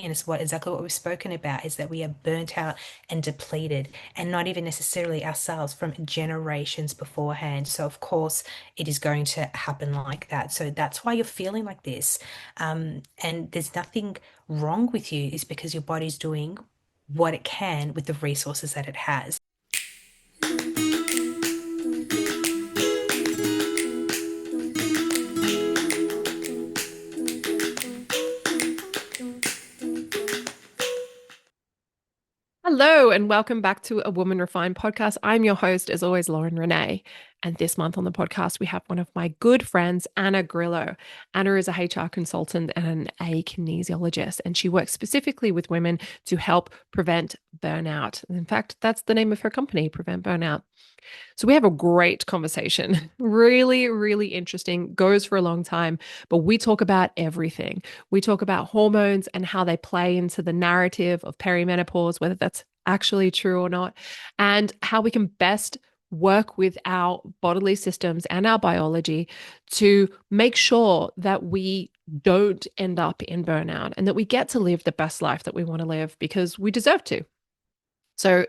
and it's exactly what we've spoken about, is that we are burnt out and depleted, and not even necessarily ourselves, from generations beforehand. So of course it is going to happen like that. So that's why you're feeling like this. And there's nothing wrong with you, is because your body's doing what it can with the resources that it has. Hello, and welcome back to a Woman Refined podcast. I'm your host, as always, Lauren Renee. And this month on the podcast, we have one of my good friends, Anna Grillo. Anna is a HR consultant and a kinesiologist, and she works specifically with women to help prevent burnout. In fact, that's the name of her company, Prevent Burnout. So we have a great conversation. Really, really interesting, goes for a long time, but we talk about everything. We talk about hormones and how they play into the narrative of peri-menopause, whether that's actually true or not, and how we can best work with our bodily systems and our biology to make sure that we don't end up in burnout and that we get to live the best life that we want to live because we deserve to. So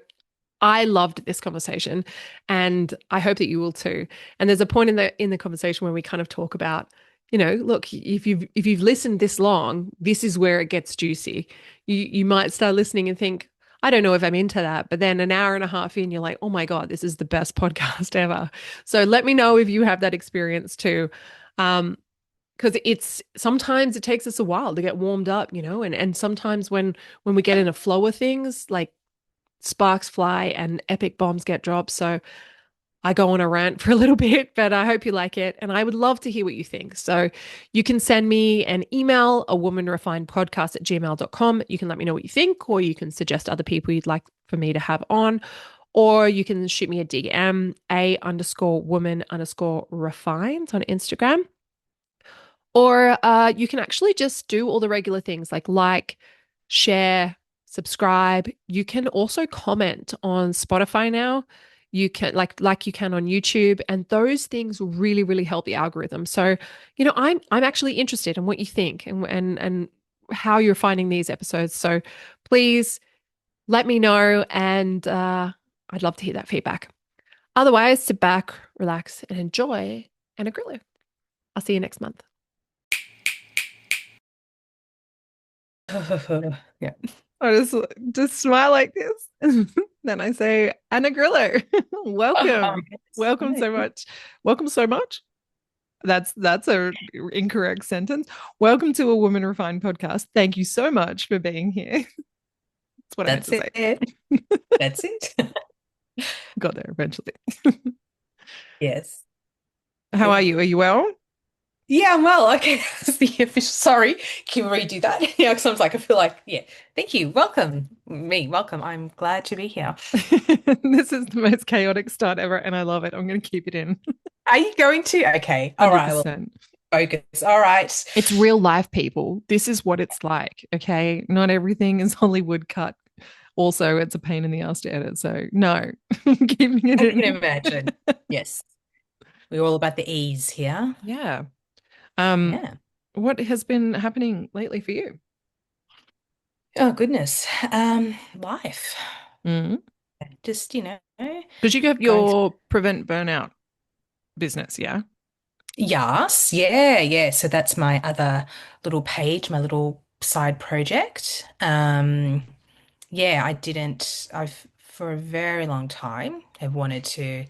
I loved this conversation, and I hope that you will too. And there's a point in the conversation where we kind of talk about, look, if you've listened this long, this is where it gets juicy. You might start listening and think, I don't know if I'm into that, but then an hour and a half in, you're like, oh my God, this is the best podcast ever. So let me know if you have that experience too. Because it's sometimes it takes us a while to get warmed up, and sometimes when we get in a flow of things, like sparks fly and epic bombs get dropped. So I go on a rant for a little bit, but I hope you like it. And I would love to hear what you think. So you can send me an email, a womanrefinedpodcast@gmail.com. You can let me know what you think, or you can suggest other people you'd like for me to have on, or you can shoot me a DM, a_woman_refined on Instagram. Or you can actually just do all the regular things like, share, subscribe. You can also comment on Spotify now. You can like you can on YouTube, and those things really, really help the algorithm. So, I'm actually interested in what you think and how you're finding these episodes. So please let me know, and I'd love to hear that feedback. Otherwise, sit back, relax, and enjoy Anna Grillo. I'll see you next month. Yeah. I just smile like this. Then I say, Anna Grillo, Oh, welcome. yes. Welcome so much. Welcome so much. That's a incorrect sentence. Welcome to a Woman Refined podcast. Thank you so much for being here. That's what I meant That's to say. it. That's it. Got there eventually. Yes. How are Good. you? Are you well? Yeah, I'm well. Okay, that's the official. Sorry, can you redo that? Yeah, because I was like, I feel like, yeah. Thank you. Welcome. Welcome. I'm glad to be here. This is the most chaotic start ever, and I love it. I'm going to keep it in Are you going to? Okay. All right. Well, 100%. focus. All right. It's real life, people. This is what it's like. Okay. Not everything is Hollywood cut. Also, it's a pain in the ass to edit. So, no, keeping it I can in. imagine. Yes. We're all about the ease here. Yeah. Um, Yeah. what has been happening lately for you? Oh, goodness. Life. Mm. Just, Because you have going through. your prevent burnout business, yeah? Yes. Yeah. Yeah. So that's my other little page, my little side project. Yeah, I've for a very long time have wanted to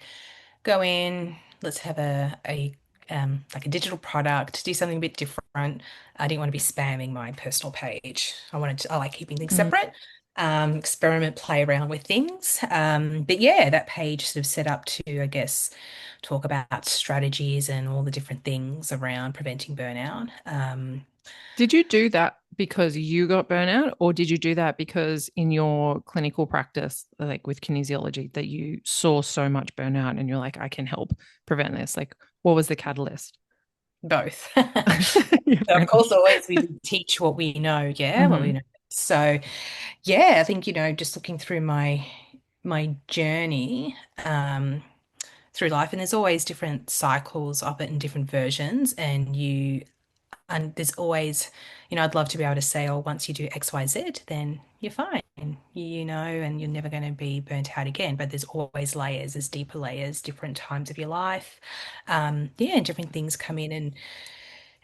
go in, let's have a like a digital product, do something a bit different. I didn't want to be spamming my personal page. I like keeping things Mm. separate, experiment, play around with things. But yeah, that page sort of set up to, I guess, talk about strategies and all the different things around preventing burnout. Did you do that because you got burnout, or did you do that because in your clinical practice, like with kinesiology, that you saw so much burnout and you're like, I can help prevent this? Like, what was the catalyst? Both. Yeah, So fair of enough. course, always we teach what we know, yeah, what we Hmm. know. So yeah, I think, just looking through my journey through life, and there's always different cycles of it and different versions, and you and there's always, I'd love to be able to say, oh, once you do X, Y, Z, then you're fine, and you're never going to be burnt out again. But there's always layers, there's deeper layers, different times of your life. Yeah, and different things come in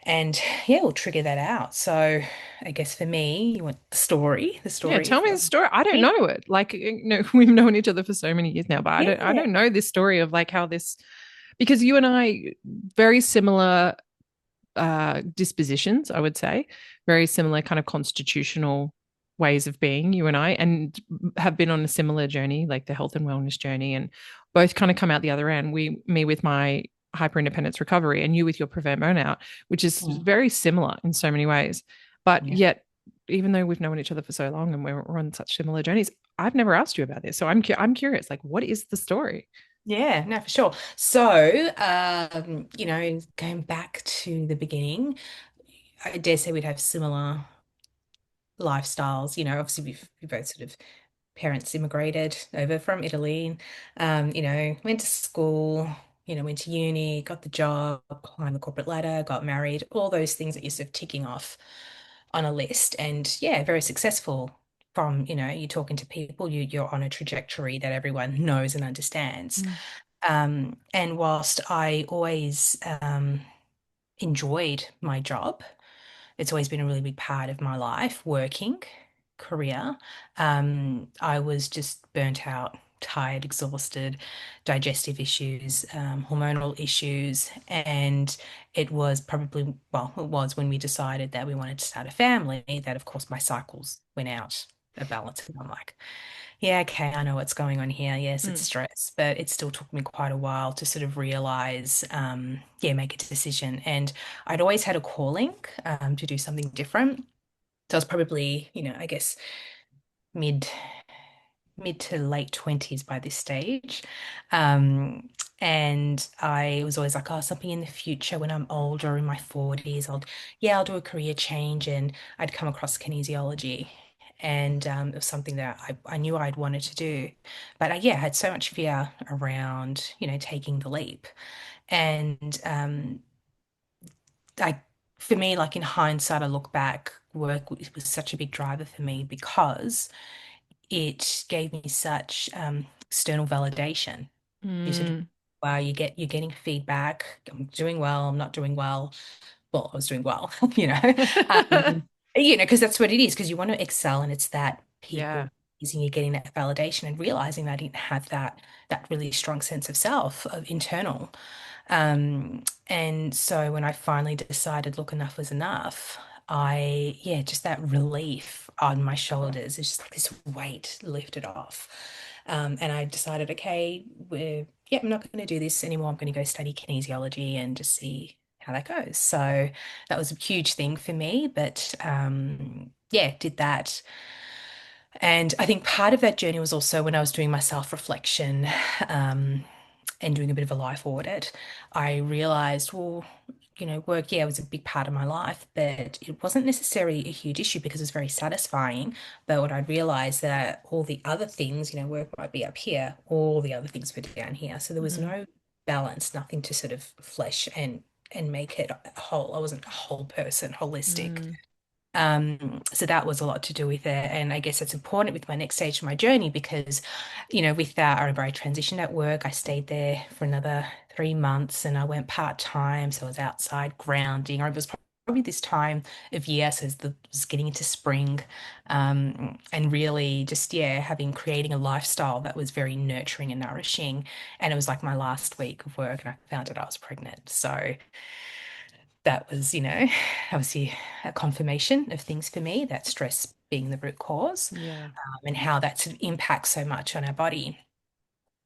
and yeah, we'll trigger that out. So I guess for me, you want the Yeah, story tell of me what the story. I don't me. know it. Like, we've known each other for so many years now, but I Yeah. don't know this story of like how this, because you and I very similar dispositions, I would say, very similar kind of constitutional ways of being, you and I, and have been on a similar journey, like the health and wellness journey, and both kind of come out the other end. Me with my hyper independence recovery, and you with your prevent burnout, which is Mm. very similar in so many ways. But Yeah. yet, even though we've known each other for so long and we're on such similar journeys, I've never asked you about this. So I'm curious, like, what is the story? Yeah, no, for sure. So, going back to the beginning, I dare say we'd have similar lifestyles. Obviously we both sort of parents immigrated over from Italy, went to school, went to uni, got the job, climbed the corporate ladder, got married, all those things that you're sort of ticking off on a list. And yeah, very successful from, you're talking to people, you're on a trajectory that everyone knows and understands. Mm. And whilst I always enjoyed my job, it's always been a really big part of my life, working career. I was just burnt out, tired, exhausted, digestive issues, hormonal issues, and it was probably, well, it was when we decided that we wanted to start a family that, of course, my cycles went out of balance. And I'm like, yeah, okay, I know what's going on here. Yes, it's Mm. stress, but it still took me quite a while to sort of realize, yeah, make a decision. And I'd always had a calling, to do something different. So I was probably, I guess mid mid to late 20s by this stage. Um, and I was always like, oh, something in the future when I'm older, in my 40s, I'll do a career change. And I'd come across kinesiology. And it was something that I knew I'd wanted to do. But yeah, I had so much fear around, taking the leap. And I, for me, like in hindsight, I look back, work was such a big driver for me because it gave me such external validation. You sort of, Mm. wow, you're getting feedback. I'm doing well. I'm not doing well. Well, I was doing well, because that's what it is. Because you want to excel, and it's that Yeah. people using you getting that validation and realizing that I didn't have that really strong sense of self, of internal. And so when I finally decided, look, enough was enough, yeah, just that relief on my shoulders, it's just like this weight lifted off. And I decided, okay, I'm not going to do this anymore. I'm going to go study kinesiology and just see how that goes. So that was a huge thing for me, but yeah, did that. And I think part of that journey was also when I was doing my self-reflection, um, and doing a bit of a life audit, I realized, well, work, yeah, was a big part of my life, but it wasn't necessarily a huge issue because it was very satisfying. But what I realized that all the other things, work might be up here, all the other things were down here. So there was Mm. no balance, nothing to sort of flesh and make it whole. I wasn't a whole person, holistic. Mm. So that was a lot to do with it. And I guess it's important with my next stage of my journey because, with that, I remember I transitioned at work. I stayed there for another 3 months and I went part-time. So I was outside grounding. Or it was probably this time of year, so was getting into spring, and really just, yeah, creating a lifestyle that was very nurturing and nourishing. And it was like my last week of work and I found out I was pregnant. So that was, obviously a confirmation of things for me, that stress being the root cause, Yeah. and how that sort of impacts so much on our body.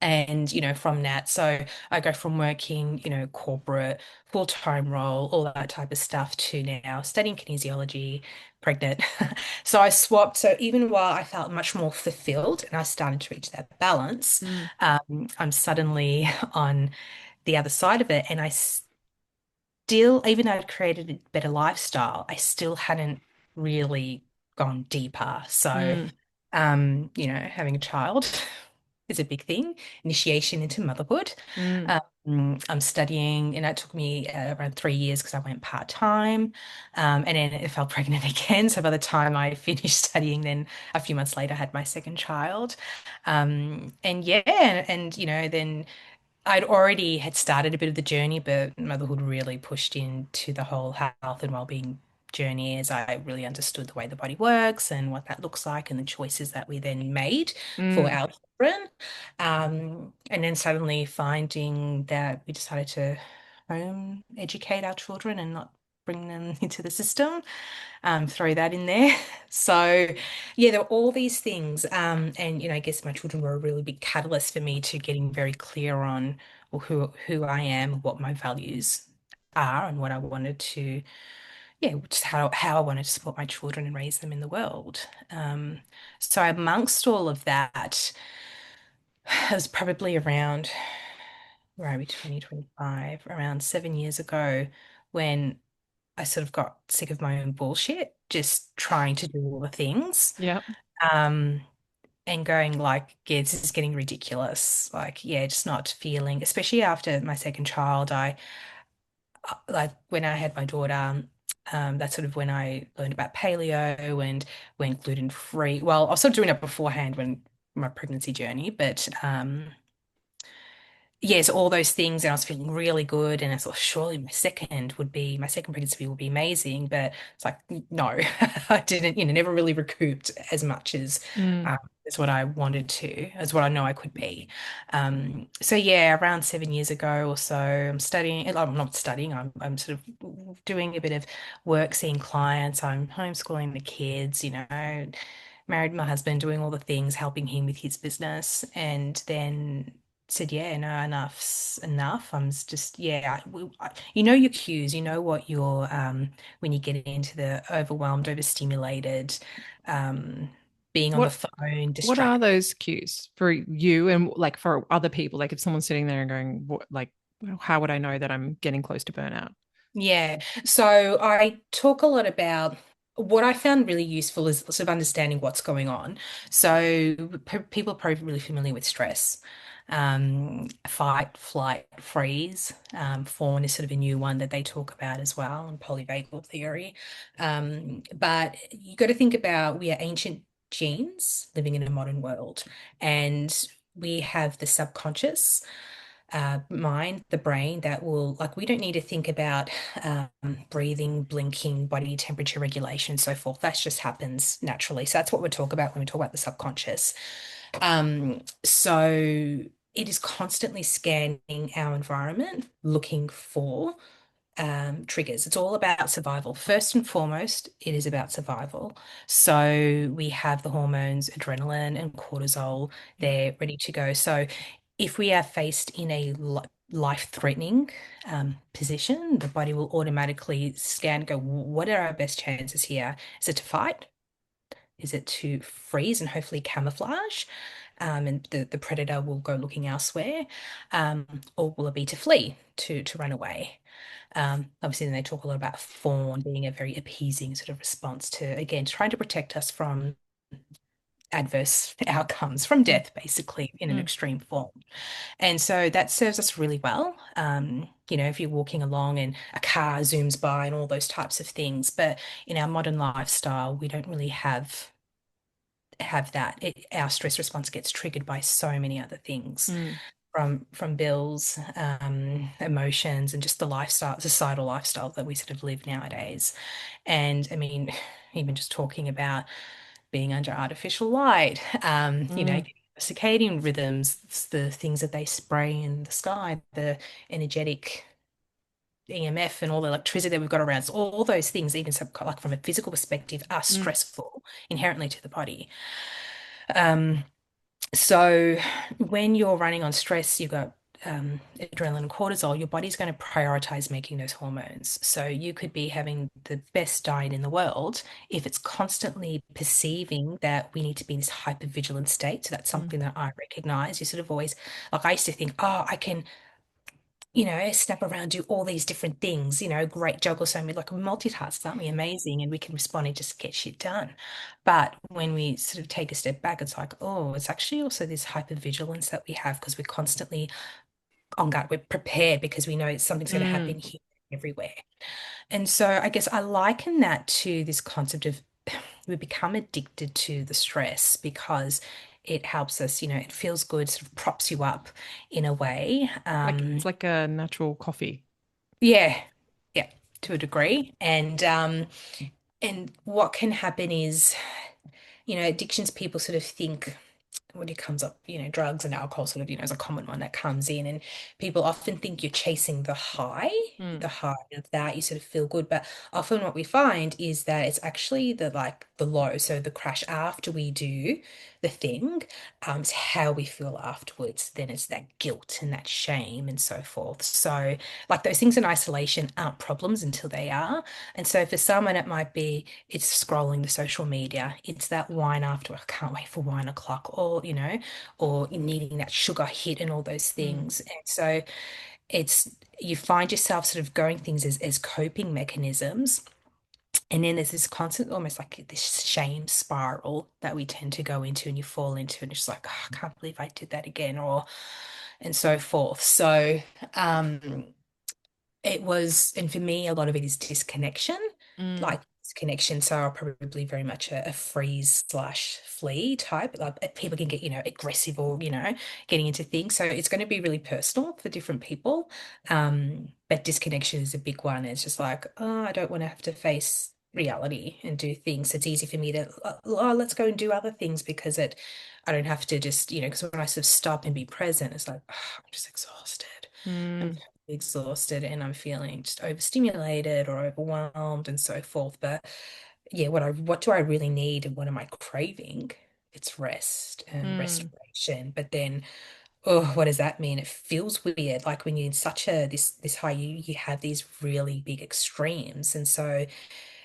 And, from that, so I go from working, corporate, full-time role, all that type of stuff to now studying kinesiology, pregnant. So I swapped. So even while I felt much more fulfilled and I started to reach that balance, Mm. I'm suddenly on the other side of it. And I still, even though I'd created a better lifestyle, I still hadn't really gone deeper. So, Mm. having a child, is a big thing, initiation into motherhood. Mm. I'm studying, and it took me around 3 years because I went part-time, and then I fell pregnant again. So by the time I finished studying, then a few months later, I had my second child. And yeah, and then I'd already had started a bit of the journey, but motherhood really pushed into the whole health and well-being journey as I really understood the way the body works and what that looks like and the choices that we then made for Mm. our children. And then suddenly finding that we decided to home educate our children and not bring them into the system, throw that in there. So, yeah, there were all these things. And, I guess my children were a really big catalyst for me to getting very clear on well, who I am, what my values are, and what I wanted to, yeah, just how I wanted to support my children and raise them in the world. So amongst all of that, it was probably around, where are we, 2025, around 7 years ago, when I sort of got sick of my own bullshit, just trying to do all the things, Yeah. um, and going like, yeah, this is getting ridiculous. Like, yeah, just not feeling, especially after my second child, like when I had my daughter, that's sort of when I learned about paleo and went gluten free. Well, I was sort of doing it beforehand when my pregnancy journey, but yes, all those things, and I was feeling really good. And I thought, surely my second pregnancy will be amazing. But it's like, no, I didn't, never really recouped as much Mm. as what I wanted to, as what I know I could be. So yeah, around 7 years ago or so, I'm studying. I'm not studying. I'm sort of doing a bit of work, seeing clients. I'm homeschooling the kids. Married my husband, doing all the things, helping him with his business, and then said, yeah, no, enough's enough. Yeah, you know your cues, you know what when you get into the overwhelmed, overstimulated, um, being on the What phone, what are distracted. those cues for you and like for other people? Like if someone's sitting there and going, what, like, how would I know that I'm getting close to burnout? Yeah. So I talk a lot about what I found really useful is sort of understanding what's going on. So people are probably really familiar with stress. Fight, flight, freeze. Fawn is sort of a new one that they talk about as well, and polyvagal theory. But you got to think about we are ancient genes living in a modern world, and we have the subconscious mind, the brain that will, like, we don't need to think about breathing, blinking, body temperature regulation, and so forth. That just happens naturally. So that's what we talk about when we talk about the subconscious. So it is constantly scanning our environment, looking for triggers. It's all about survival. First and foremost, it is about survival. So we have the hormones, adrenaline and cortisol, Yeah. they're ready to go. So if we are faced in a life-threatening position, the body will automatically scan, go, what are our best chances here? Is it to fight? Is it to freeze and hopefully camouflage? And the predator will go looking elsewhere. Or will it be to flee, to run away? Obviously, then they talk a lot about fawn being a very appeasing sort of response to, again, trying to protect us from adverse outcomes, from Mm. death, basically, in an Mm. extreme form. And so that serves us really well. If you're walking along and a car zooms by and all those types of things. But in our modern lifestyle, we don't really have that. Our stress response gets triggered by so many other things, Mm. from bills, emotions, and just the lifestyle, societal lifestyle that we sort of live nowadays. And I mean, even just talking about being under artificial light, Mm. circadian rhythms, the things that they spray in the sky, the energetic EMF and all the electricity that we've got around us, all those things, even like from a physical perspective, are Mm. stressful inherently to the body. Um, so when you're running on stress, you've got adrenaline and cortisol, your body's going to prioritize making those hormones. So you could be having the best diet in the world if it's constantly perceiving that we need to be in this hypervigilant state. So that's Mm. something that I recognize. You sort of always, like I used to think, oh, I can. snap around, do all these different things, great juggle so many, like we multitask, aren't we? Amazing. And we can respond and just get shit done. But when we sort of take a step back, it's like, oh, it's actually also this hypervigilance that we have because we're constantly on guard. We're prepared because we know something's going to Mm. happen here everywhere. And so I guess I liken that to this concept of we become addicted to the stress because it helps us, it feels good, sort of props you up in a way. Like it's like a natural coffee. Yeah, yeah, to a degree. And what can happen is, addictions people sort of think when it comes up, drugs and alcohol sort of, is a common one that comes in. And people often think you're chasing Mm. the high of that, you sort of feel good. But often what we find is that it's actually the low. So the crash after we do the thing, is how we feel afterwards. Then it's that guilt and that shame and so forth. So like those things in isolation aren't problems until they are. And so for someone, it might be it's scrolling the social media. It's that wine after, I can't wait for 1 o'clock, or needing that sugar hit and all those Mm. things. And so you find yourself sort of going things as coping mechanisms. And then there's this constant, almost like this shame spiral that we tend to go into and you fall into, and it's just like, oh, I can't believe I did that again, and so forth. So, um, it was, and for me, a lot of it is disconnection, Mm. like disconnection. So I'm probably very much a freeze slash flee type. Like people can get, aggressive or, getting into things. So it's going to be really personal for different people. But disconnection is a big one. It's just like, oh, I don't want to have to face reality and do things. It's easy for me to, oh, let's go and do other things because I don't have to just, because when I sort of stop and be present, it's like, oh, I'm just exhausted. I'm Mm. totally exhausted and I'm feeling just overstimulated or overwhelmed and so forth. But yeah, what do I really need and what am I craving? It's rest and Mm. restoration. But then, oh, what does that mean? It feels weird. Like when you're in such a this high, you have these really big extremes. And so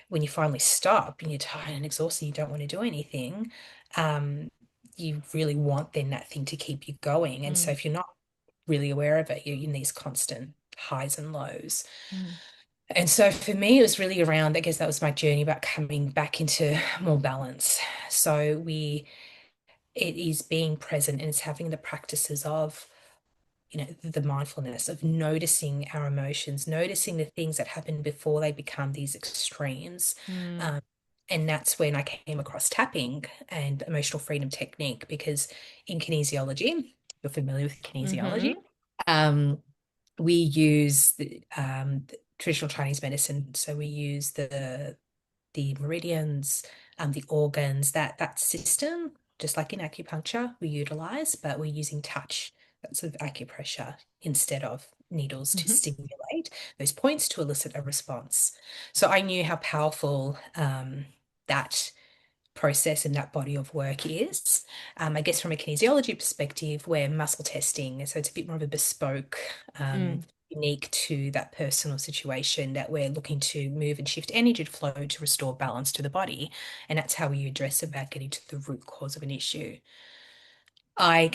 when you finally stop and you're tired and exhausted, you don't want to do anything. Um, you really want then that thing to keep you going. And so Mm. if you're not really aware of it, you're in these constant highs and lows. Mm. And so for me, it was really around, I guess that was my journey about coming back into more balance. So it is being present and it's having the practices of, the mindfulness of noticing our emotions, noticing the things that happen before they become these extremes. Mm. Um, and that's when I came across tapping and emotional freedom technique, because in kinesiology, you're familiar with kinesiology, Mm-hmm. um, we use the traditional Chinese medicine. So we use the meridians, the organs, that system, just like in acupuncture, we utilize, but we're using touch, that sort of acupressure, instead of needles to Mm-hmm. stimulate those points to elicit a response. So I knew how powerful that process and that body of work is. I guess from a kinesiology perspective, we're muscle testing, so it's a bit more of a bespoke, Mm. unique to that personal situation that we're looking to move and shift energy flow to restore balance to the body. And that's how we address about getting to the root cause of an issue. I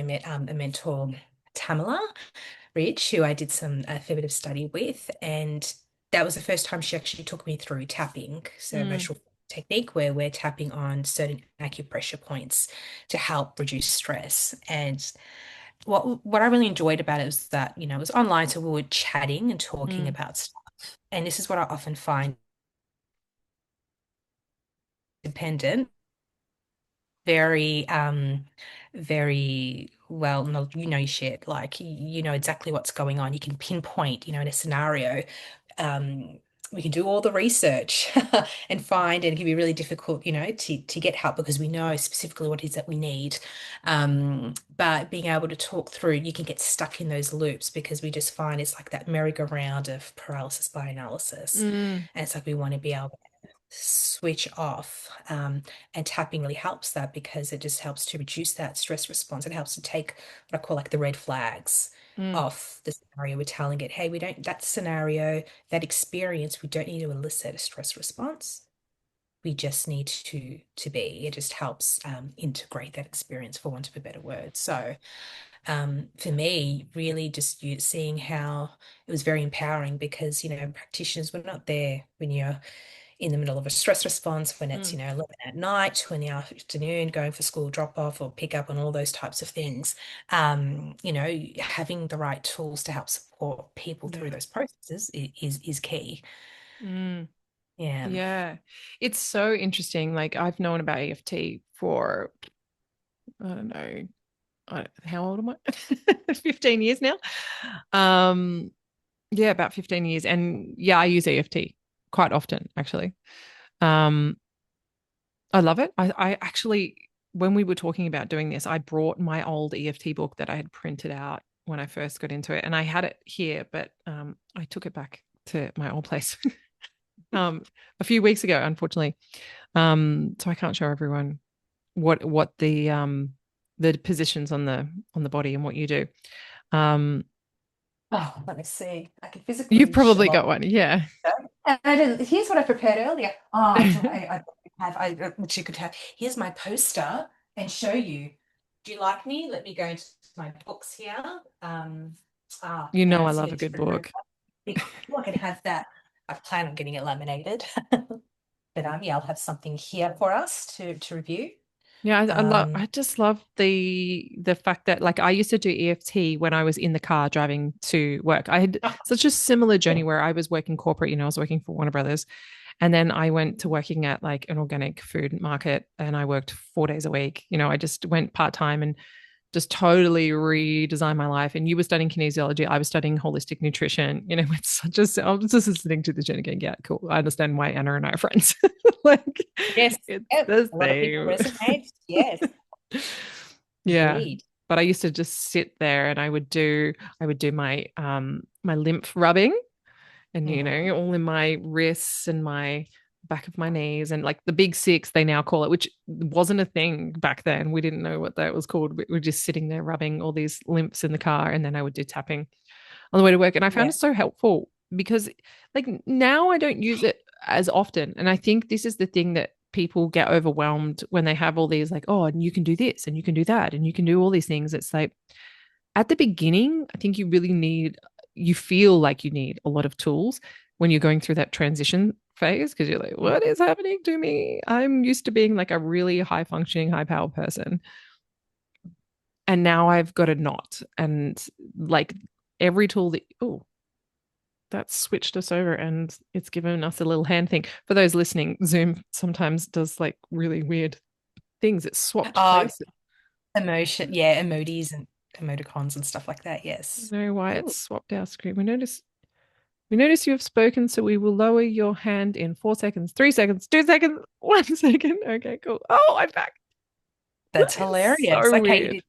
met a mentor, Tamala Ridge, who I did some a fair bit of study with, and that was the first time she actually took me through tapping, so Mm. emotional technique where we're tapping on certain acupressure points to help reduce stress. And what I really enjoyed about it was that, it was online, so we were chatting and talking Mm. about stuff. And this is what I often find dependent, very very well, no, your shit, like you know exactly what's going on. You can pinpoint, in a scenario. We can do all the research and find, and it can be really difficult, to get help because we know specifically what it is that we need. But being able to talk through, you can get stuck in those loops because we just find it's like that merry-go-round of paralysis by analysis. Mm. And it's like we want to be able to switch off. And tapping really helps that because it just helps to reduce that stress response. It helps to take what I call like the red flags Mm. off the scenario. We're telling it, hey, we don't, that scenario, that experience, we don't need to elicit a stress response. we just need to be. It just helps integrate that experience, for want of a better word. So for me, really just seeing how it was very empowering because, practitioners were not there when you're in the middle of a stress response, when it's, Mm, 11 at night, when the afternoon, going for school drop off or pick up and all those types of things. Having the right tools to help support people through yeah. those processes is key. Mm, Yeah. yeah. It's so interesting. Like I've known about EFT for, I don't know, how old am I? 15 years now. Um, yeah, about 15 years. And yeah, I use EFT quite often, actually. Um, I love it. I actually, when we were talking about doing this, I brought my old EFT book that I had printed out when I first got into it, and I had it here, but I took it back to my old place um, a few weeks ago, unfortunately. So I can't show everyone what the positions on the body and what you do. Um, Oh, let me see. I can you've physically probably show. got one, yeah. And I didn't, here's what I prepared earlier. Oh, which you could have. Here's my poster and show you. Do you like me? Let me go into my books here. You know Now I it's love a getting to good the room. book. I can have that. I plan on getting it laminated. But yeah, I'll have something here for us to review. Yeah, Um, I just love the fact that like I used to do EFT when I was in the car driving to work. I had such a similar journey where I was working corporate, I was working for Warner Brothers, and then I went to working at like an organic food market and I worked 4 days a week. I just went part-time and just totally redesigned my life. And you were studying kinesiology, I was studying holistic nutrition. It's such a, I was just listening to the journey going, yeah, cool. I understand why Anna and I are friends. Like yes, it's yep. the A lot of people same. resonate. Yes, Yeah. indeed. But I used to just sit there and I would do my lymph rubbing and Mhm. all in my wrists and my back of my knees and like the big six they now call it, which wasn't a thing back then. We didn't know what that was called. We were just sitting there rubbing all these lymphs in the car and then I would do tapping on the way to work. And I found Yeah. it so helpful because like now I don't use it as often. And I think this is the thing that people get overwhelmed when they have all these like, oh, and you can do this and you can do that and you can do all these things. It's like at the beginning, I think you feel like you need a lot of tools when you're going through that transition phase because you're like, what is happening to me? I'm used to being like a really high functioning, high power person. And now I've got a knot and like every tool that, oh, that's switched us over and it's given us a little hand thing. For those listening, Zoom sometimes does like really weird things. It's swapped Oh, places. emotion. Yeah, emojis and emoticons and stuff like that. I Yes. don't know why it's Ooh. swapped our screen. We notice you have spoken, so we will lower your hand in 4 seconds, 3 seconds, 2 seconds, 1 second. Okay, cool. Oh, I'm back. That That's is hilarious. so Okay, weird.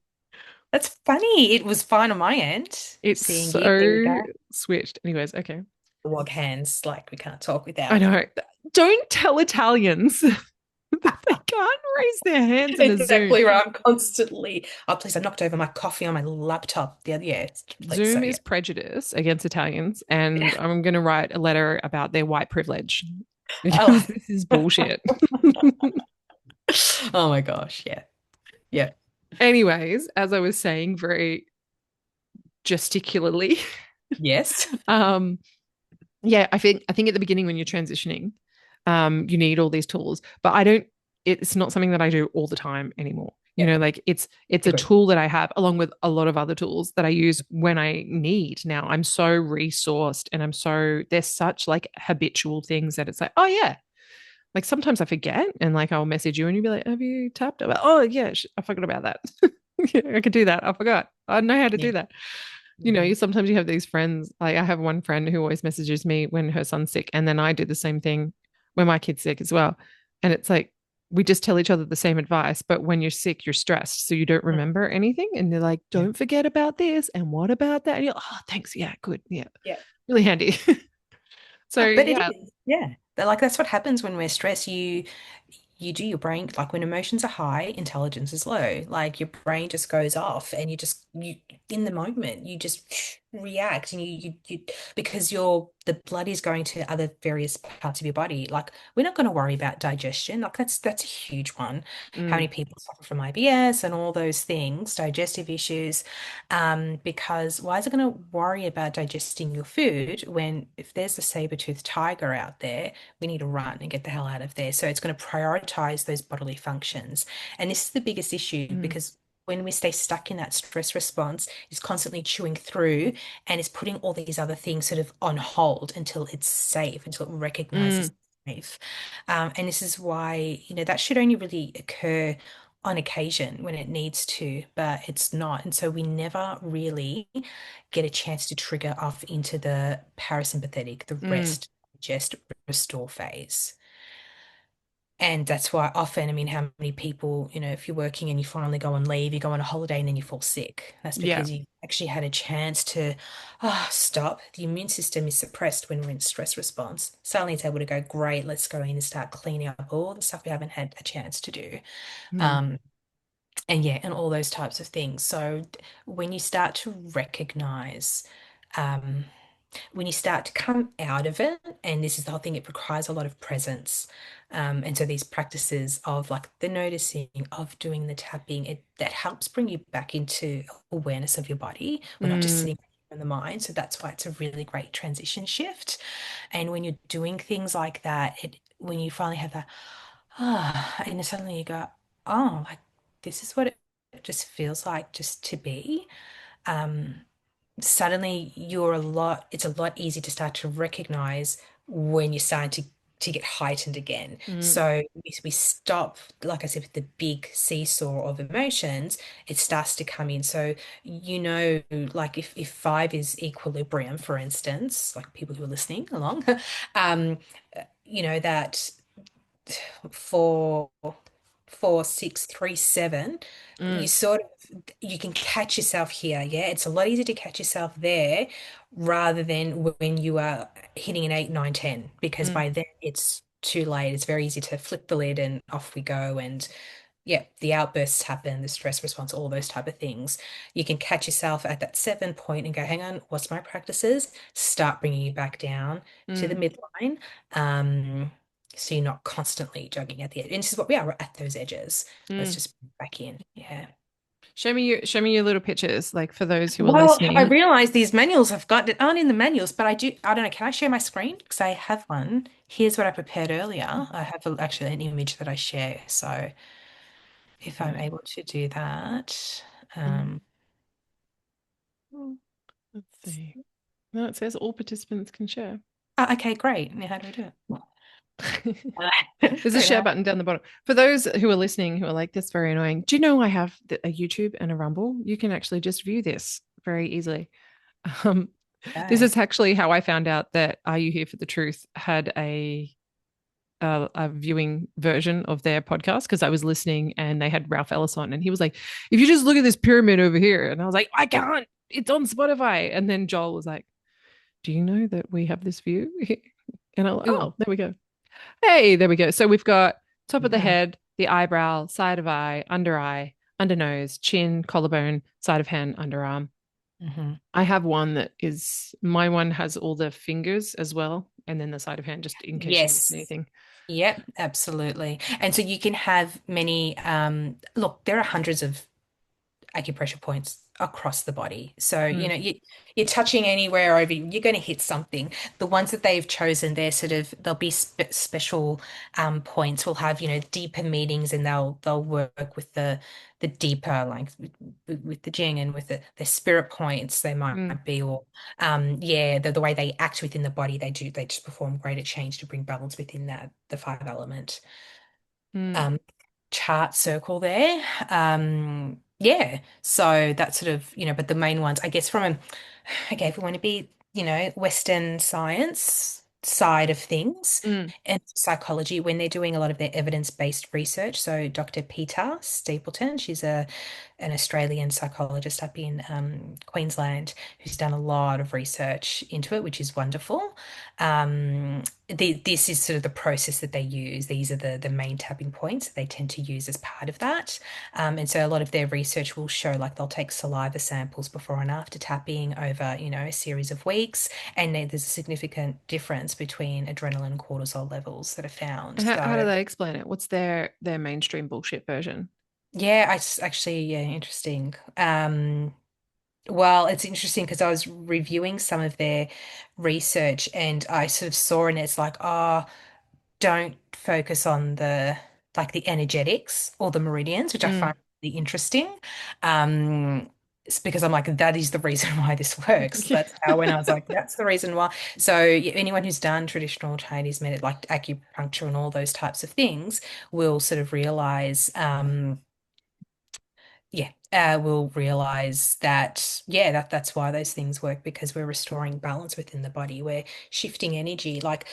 that's funny. It was fine on my end. It's Seeing you. There we so go. switched. Anyways, okay. Log hands, like we can't talk I without. know. Don't tell Italians that they can't raise their hands in a Zoom. Exactly right. I'm constantly. Oh, please! I knocked over my coffee on my laptop the other. Yeah, please. So Zoom yeah. is prejudice against Italians, and I'm going to write a letter about their white privilege Oh. because this is bullshit. Oh my gosh. Yeah. Yeah. Anyways, as I was saying, very gesticularly, Yes. um, yeah, I think at the beginning when you're transitioning, you need all these tools, but I don't. It's not something that I do all the time anymore. Yeah. Like it's a Agree. tool that I have along with a lot of other tools that I use when I need. Now I'm so resourced and there's such like habitual things that it's like, oh yeah, like sometimes I forget and like I'll message you and you'll be like, have you tapped? I'm like, oh yeah, I forgot about that. Yeah, I could do that. I forgot. I know how to Yeah. do that. Mhm. Sometimes you have these friends. Like I have one friend who always messages me when her son's sick, and then I do the same thing when my kid's sick as well. And it's like we just tell each other the same advice, but when you're sick, you're stressed, so you don't Mm. remember anything. And they're like, Yeah. "Don't forget about this." And what about that? And you're like, "Oh, thanks. Yeah, good. Yeah, Yeah. really handy." So But it yeah, is. Yeah. Like that's what happens when we're stressed. You do your brain like when emotions are high, intelligence is low. Like your brain just goes off and you just you in the moment you just react, and you because the blood is going to other various parts of your body. Like, we're not going to worry about digestion. Like, that's a huge one. How Mm, many people suffer from IBS and all those things, digestive issues? Because why is it going to worry about digesting your food when, if there's a saber-toothed tiger out there, we need to run and get the hell out of there? So it's going to prioritize those bodily functions. And this is the biggest issue, mm, because when we stay stuck in that stress response, it's constantly chewing through and is putting all these other things sort of on hold until it's safe, until it recognizes mm, it's safe. And this is why, that should only really occur on occasion when it needs to, but it's not. And so we never really get a chance to trigger off into the parasympathetic, the mm. rest, just restore phase. And that's why often, I mean, how many people, if you're working and you finally go on leave, you go on a holiday and then you fall sick. That's Yeah. because you actually had a chance to stop. The immune system is suppressed when we're in stress response. Suddenly it's able to go, great, let's go in and start cleaning up all the stuff we haven't had a chance to do. Mm, Um, and yeah, and all those types of things. So when you start to recognize, um, when you start to come out of it, and this is the whole thing, it requires a lot of presence. And so these practices of like the noticing, of doing the tapping, that helps bring you back into awareness of your body. We're not just mm, sitting in the mind. So that's why it's a really great transition shift. And when you're doing things like that, when you finally have that, and then suddenly you go, oh, like this is what it just feels like just to be. Um, Suddenly it's a lot easier to start to recognize when you're starting to get heightened again. mm, So we stop, like I said, with the big seesaw of emotions, it starts to come in. So, like if five is equilibrium, for instance, like people who are listening along, um, that four, 4, 6, 3, 7, you mm, sort of you can catch yourself here. Yeah, it's a lot easier to catch yourself there rather than when you are hitting an 8, 9, 10, because mm, by then it's too late. It's very easy to flip the lid and off we go. And yeah, the outbursts happen, the stress response, all those type of things. You can catch yourself at that 7 point and go, hang on, what's my practices? Start bringing you back down to the mm, midline. Um, so you're not constantly jogging at the edge. And this is what we are, we're at those edges. Let's mm. just bring it back in. Yeah. Show me your little pictures, like for those who are Well, I listening. realize these manuals have got it aren't in the manuals, but I don't know. Can I share my screen? Because I have one. Here's what I prepared earlier. I have actually an image that I share. So if I'm Okay. able to do that, Mm, um, oh, let's see. No, it says all participants can share. okay, great. Now how do I do it? There's a Don't share know. button down the bottom. For those who are listening who are like, that's very annoying. Do you know I have a YouTube and a Rumble? You can actually just view this very easily. Um, this Okay. is actually how I found out that Are You Here for the Truth had a viewing version of their podcast because I was listening and they had Ralph Ellis on and he was like, if you just look at this pyramid over here. And I was like, I can't, it's on Spotify. And then Joel was like, do you know that we have this view? And I'm like, Cool. oh, there we go. Hey, there we go. So we've got top of the Mhm. head, the eyebrow, side of eye, under nose, chin, collarbone, side of hand, underarm. Mhm. I have one that is my one has all the fingers as well, and then the side of hand just in case you miss Yes. anything. Yep, absolutely. And so you can have many, look, there are hundreds of acupressure points across the body. So, Mm, you're touching anywhere over, you're going to hit something. The ones that they've chosen, there'll be special points. We'll have, deeper meetings, and they'll work with the deeper, like with the Jing, and with the spirit points they might mm, be, or yeah, the way they act within the body, they just perform greater change to bring balance within the five element mm, um, chart circle there. Yeah, so that sort of, but the main ones, I guess, okay, if we want to be, Western science side of things mm, and psychology, when they're doing a lot of their evidence-based research. So Dr. Peter Stapleton, she's an Australian psychologist up in Queensland who's done a lot of research into it, which is wonderful. Um, this is sort of the process that they use. These are the main tapping points that they tend to use as part of that. And so a lot of their research will show like they'll take saliva samples before and after tapping over, a series of weeks, and there's a significant difference between adrenaline and cortisol levels that are found. How do So they explain it? What's their mainstream bullshit version? yeah, actually, yeah, interesting. Well, it's interesting because I was reviewing some of their research and I sort of saw in it's like, oh, don't focus on the energetics or the meridians, which I Mm. find really interesting. It's because I'm like, that is the reason why this works. Yeah. That's how when I was like, that's the reason why. So yeah, anyone who's done traditional Chinese medicine, like acupuncture and all those types of things, will sort of realize, will realize that, yeah, that's why those things work because we're restoring balance within the body. We're shifting energy. Like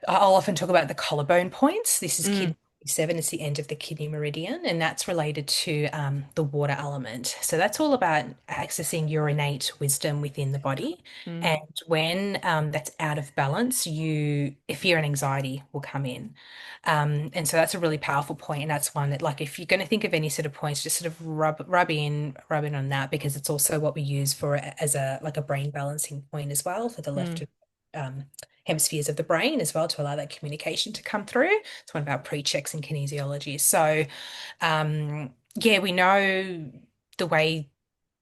I'll often talk about the collarbone points. This is Mm, kidney 7, it's the end of the kidney meridian, and that's related to the water element. So that's all about accessing your innate wisdom within the body. mm, And when that's out of balance, fear and anxiety will come in. And so that's a really powerful point, and that's one that, like, if you're going to think of any sort of points, just sort of rub in on that because it's also what we use for as a like a brain balancing point as well for the left mm. um, hemispheres of the brain as well to allow that communication to come through. It's one of our pre-checks in kinesiology. So, yeah, we know the way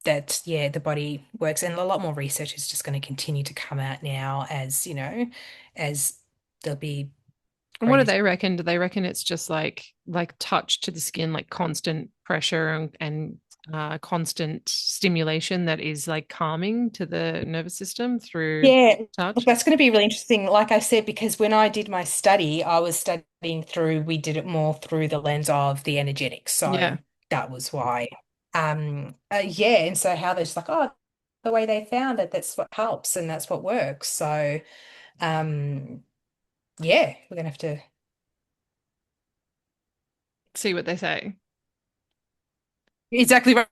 that, yeah, the body works, and a lot more research is just going to continue to come out now as, as there'll be And what do greater. they reckon? Do they reckon it's just like touch to the skin, like constant pressure and constant stimulation that is like calming to the nervous system through Yeah, look, touch? that's going to be really interesting. Like I said, because when I did my study, I was studying through, we did it more through the lens of the energetics. Yeah. So that was why. Yeah. And so how they're just like, oh, the way they found it, that's what helps and that's what works. So, um, yeah, we're going to have to See what they say. exactly right.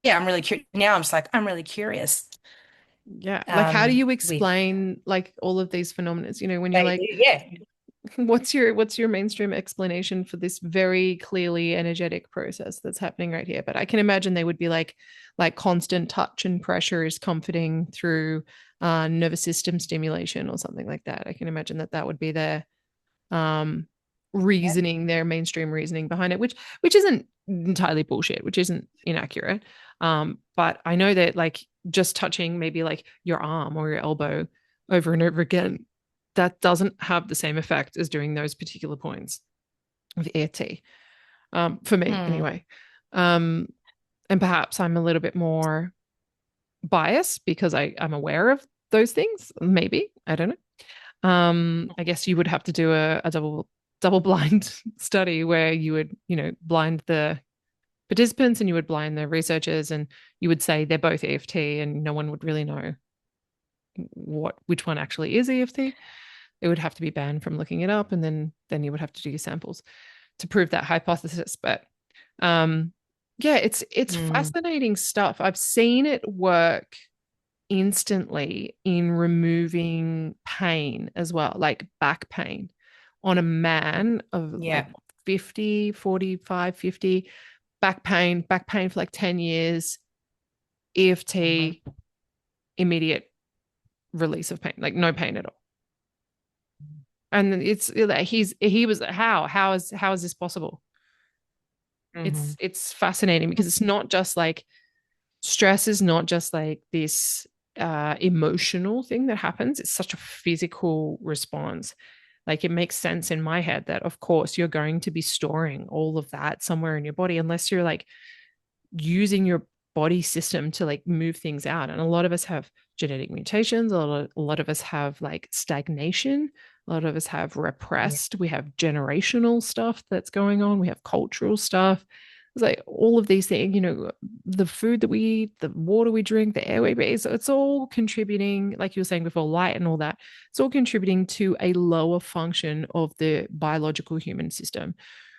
Yeah, I'm really curious. Now I'm just like, I'm really curious. Yeah. Like how do you With explain like all of these phenomena? When you're they do, like, yeah. what's your mainstream explanation for this very clearly energetic process that's happening right here? But I can imagine they would be like constant touch and pressure is comforting through nervous system stimulation or something like that. I can imagine that would be their um Yeah. reasoning, their mainstream reasoning behind it, which isn't entirely bullshit, which isn't inaccurate. But I know that like just touching maybe like your arm or your elbow over and over again, that doesn't have the same effect as doing those particular points of EFT. For me Mm, anyway. Um, and perhaps I'm a little bit more biased because I'm aware of those things. Maybe I don't know. I guess you would have to do a double blind study where you would, blind the participants and you would blind the researchers and you would say they're both EFT and no one would really know which one actually is EFT. It would have to be banned from looking it up and then you would have to do your samples to prove that hypothesis. But um yeah, it's mm, fascinating stuff. I've seen it work instantly in removing pain as well, like back pain on a man of like yeah. 50, 45, 50, back pain for like 10 years, Mhm, EFT, immediate release of pain, like no pain at all. And it's like he was how is this possible? It's mhm. it's fascinating because it's not just like stress is not just like this emotional thing that happens. It's such a physical response. Like it makes sense in my head that of course you're going to be storing all of that somewhere in your body unless you're like using your body system to like move things out. And a lot of us have genetic mutations. A lot of us have like stagnation. A lot of us have Yeah. repressed. We have generational stuff that's going on. We have cultural stuff. It's like all of these things, the food that we eat, the water we drink, the air we breathe, so it's all contributing, like you were saying before, light and all that. It's all contributing to a lower function of the biological human system,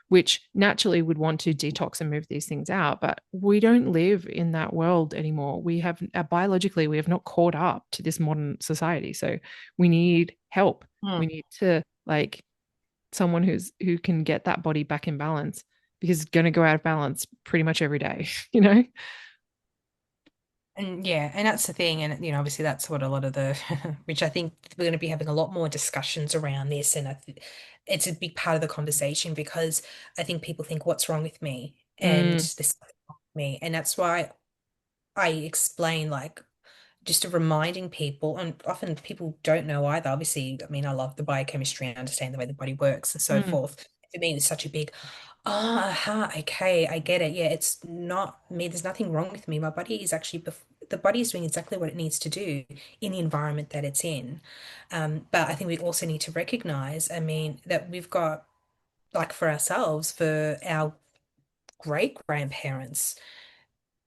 which naturally would want to detox and move these things out. But we don't live in that world anymore. We have biologically, we have not caught up to this modern society. So we need help. Mm. We need to like someone who can get that body back in balance because it's going to go out of balance pretty much every day, you know? And yeah, and that's the thing, and obviously that's what a lot of the, which I think we're going to be having a lot more discussions around this, and it's a big part of the conversation because I think people think, "What's wrong with me?" and Mm, this is wrong with me, and that's why I explain like just reminding people, and often people don't know either. Obviously, I mean, I love the biochemistry and understand the way the body works and so mm, forth. For me, it's such a big, okay, I get it. Yeah, it's not me. There's nothing wrong with me. My body is actually, the body is doing exactly what it needs to do in the environment that it's in. But I think we also need to recognize, I mean, that we've got, like for ourselves, for our great grandparents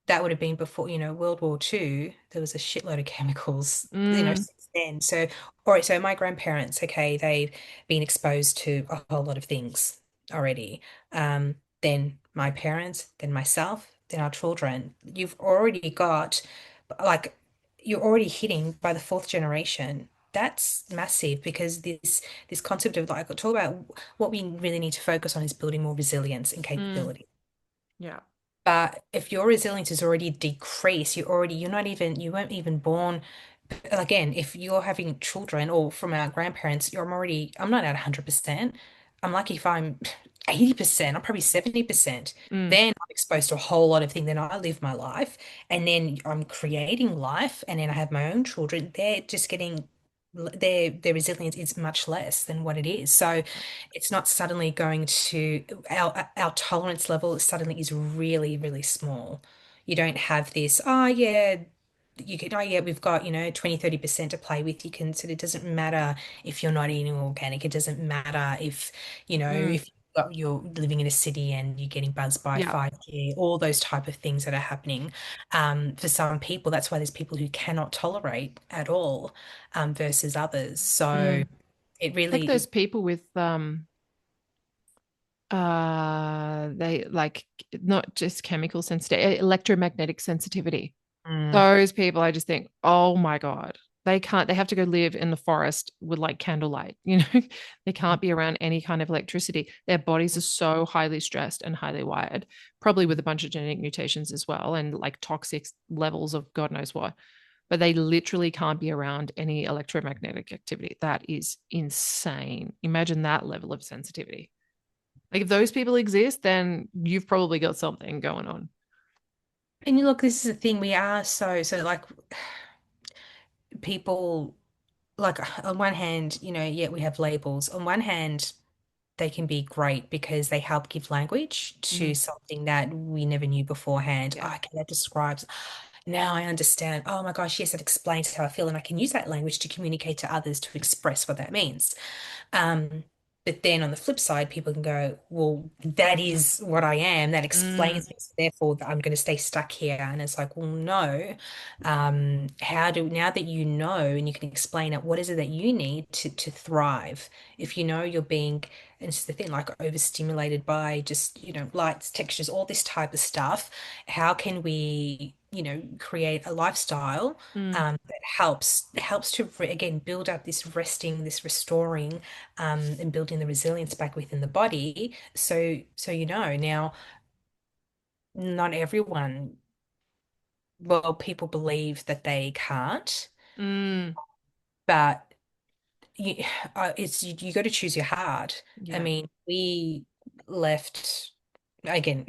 that would have been before, World War II. There was a shitload of chemicals, mm, since then. So, all right, so my grandparents, okay, they've been exposed to a whole lot of things already. Then my parents, then myself, then our children. You've already got, like, you're already hitting by the fourth generation. That's massive because this concept of like talk about what we really need to focus on is building more resilience and mm. capability. Yeah. But if your resilience is already decreased, you weren't even born. Again, if you're having children or from our grandparents, I'm not at 100%. I'm lucky if I'm 80%, I'm probably 70%. Mm, Then I'm exposed to a whole lot of things. Then I live my life and then I'm creating life and then I have my own children. They're just getting their resilience is much less than what it is. So it's not suddenly going to our tolerance level suddenly is really, really small. You don't have this, oh yeah, you can, oh yeah, we've got, 20, 30% to play with. You can, so it doesn't matter if you're not eating organic. It doesn't matter if, mm. you're living in a city and you're getting buzzed by Yeah. 5G, all those type of things that are happening. For some people, that's why there's people who cannot tolerate at all, versus others. So Mm. it Like really, those people with they like not just chemical sensitivity, electromagnetic sensitivity. mm, Those people, I just think, oh my God, they have to go live in the forest with like candlelight, you know, they can't be around any kind of electricity. Their bodies are so highly stressed and highly wired, probably with a bunch of genetic mutations as well, and like toxic levels of God knows what. But they literally can't be around any electromagnetic activity. That is insane. Imagine that level of sensitivity. Like if those people exist, then you've probably got something going on. and you look, this is the thing, we are so like people, like on one hand, yeah, we have labels. On one hand, they can be great because they help give language Mm, to something that we never knew beforehand. yeah. Oh, okay, that describes, now I understand. Oh my gosh, yes, that explains how I feel, and I can use that language to communicate to others to express what that means. Um, but then on the flip side, people can go, well, that is what I am. That Mm, explains it. So therefore, I'm going to stay stuck here. And it's like, well, no. Now that you know and you can explain it, what is it that you need to thrive? If you know you're being, and it's the thing, like overstimulated by just, lights, textures, all this type of stuff, how can we, create a lifestyle? mm, That helps to again build up this resting, this restoring, and building the resilience back within the body. So now, not everyone, well, people believe that they can't, mm. but you, you got to choose your heart. I Yeah. mean, we left again.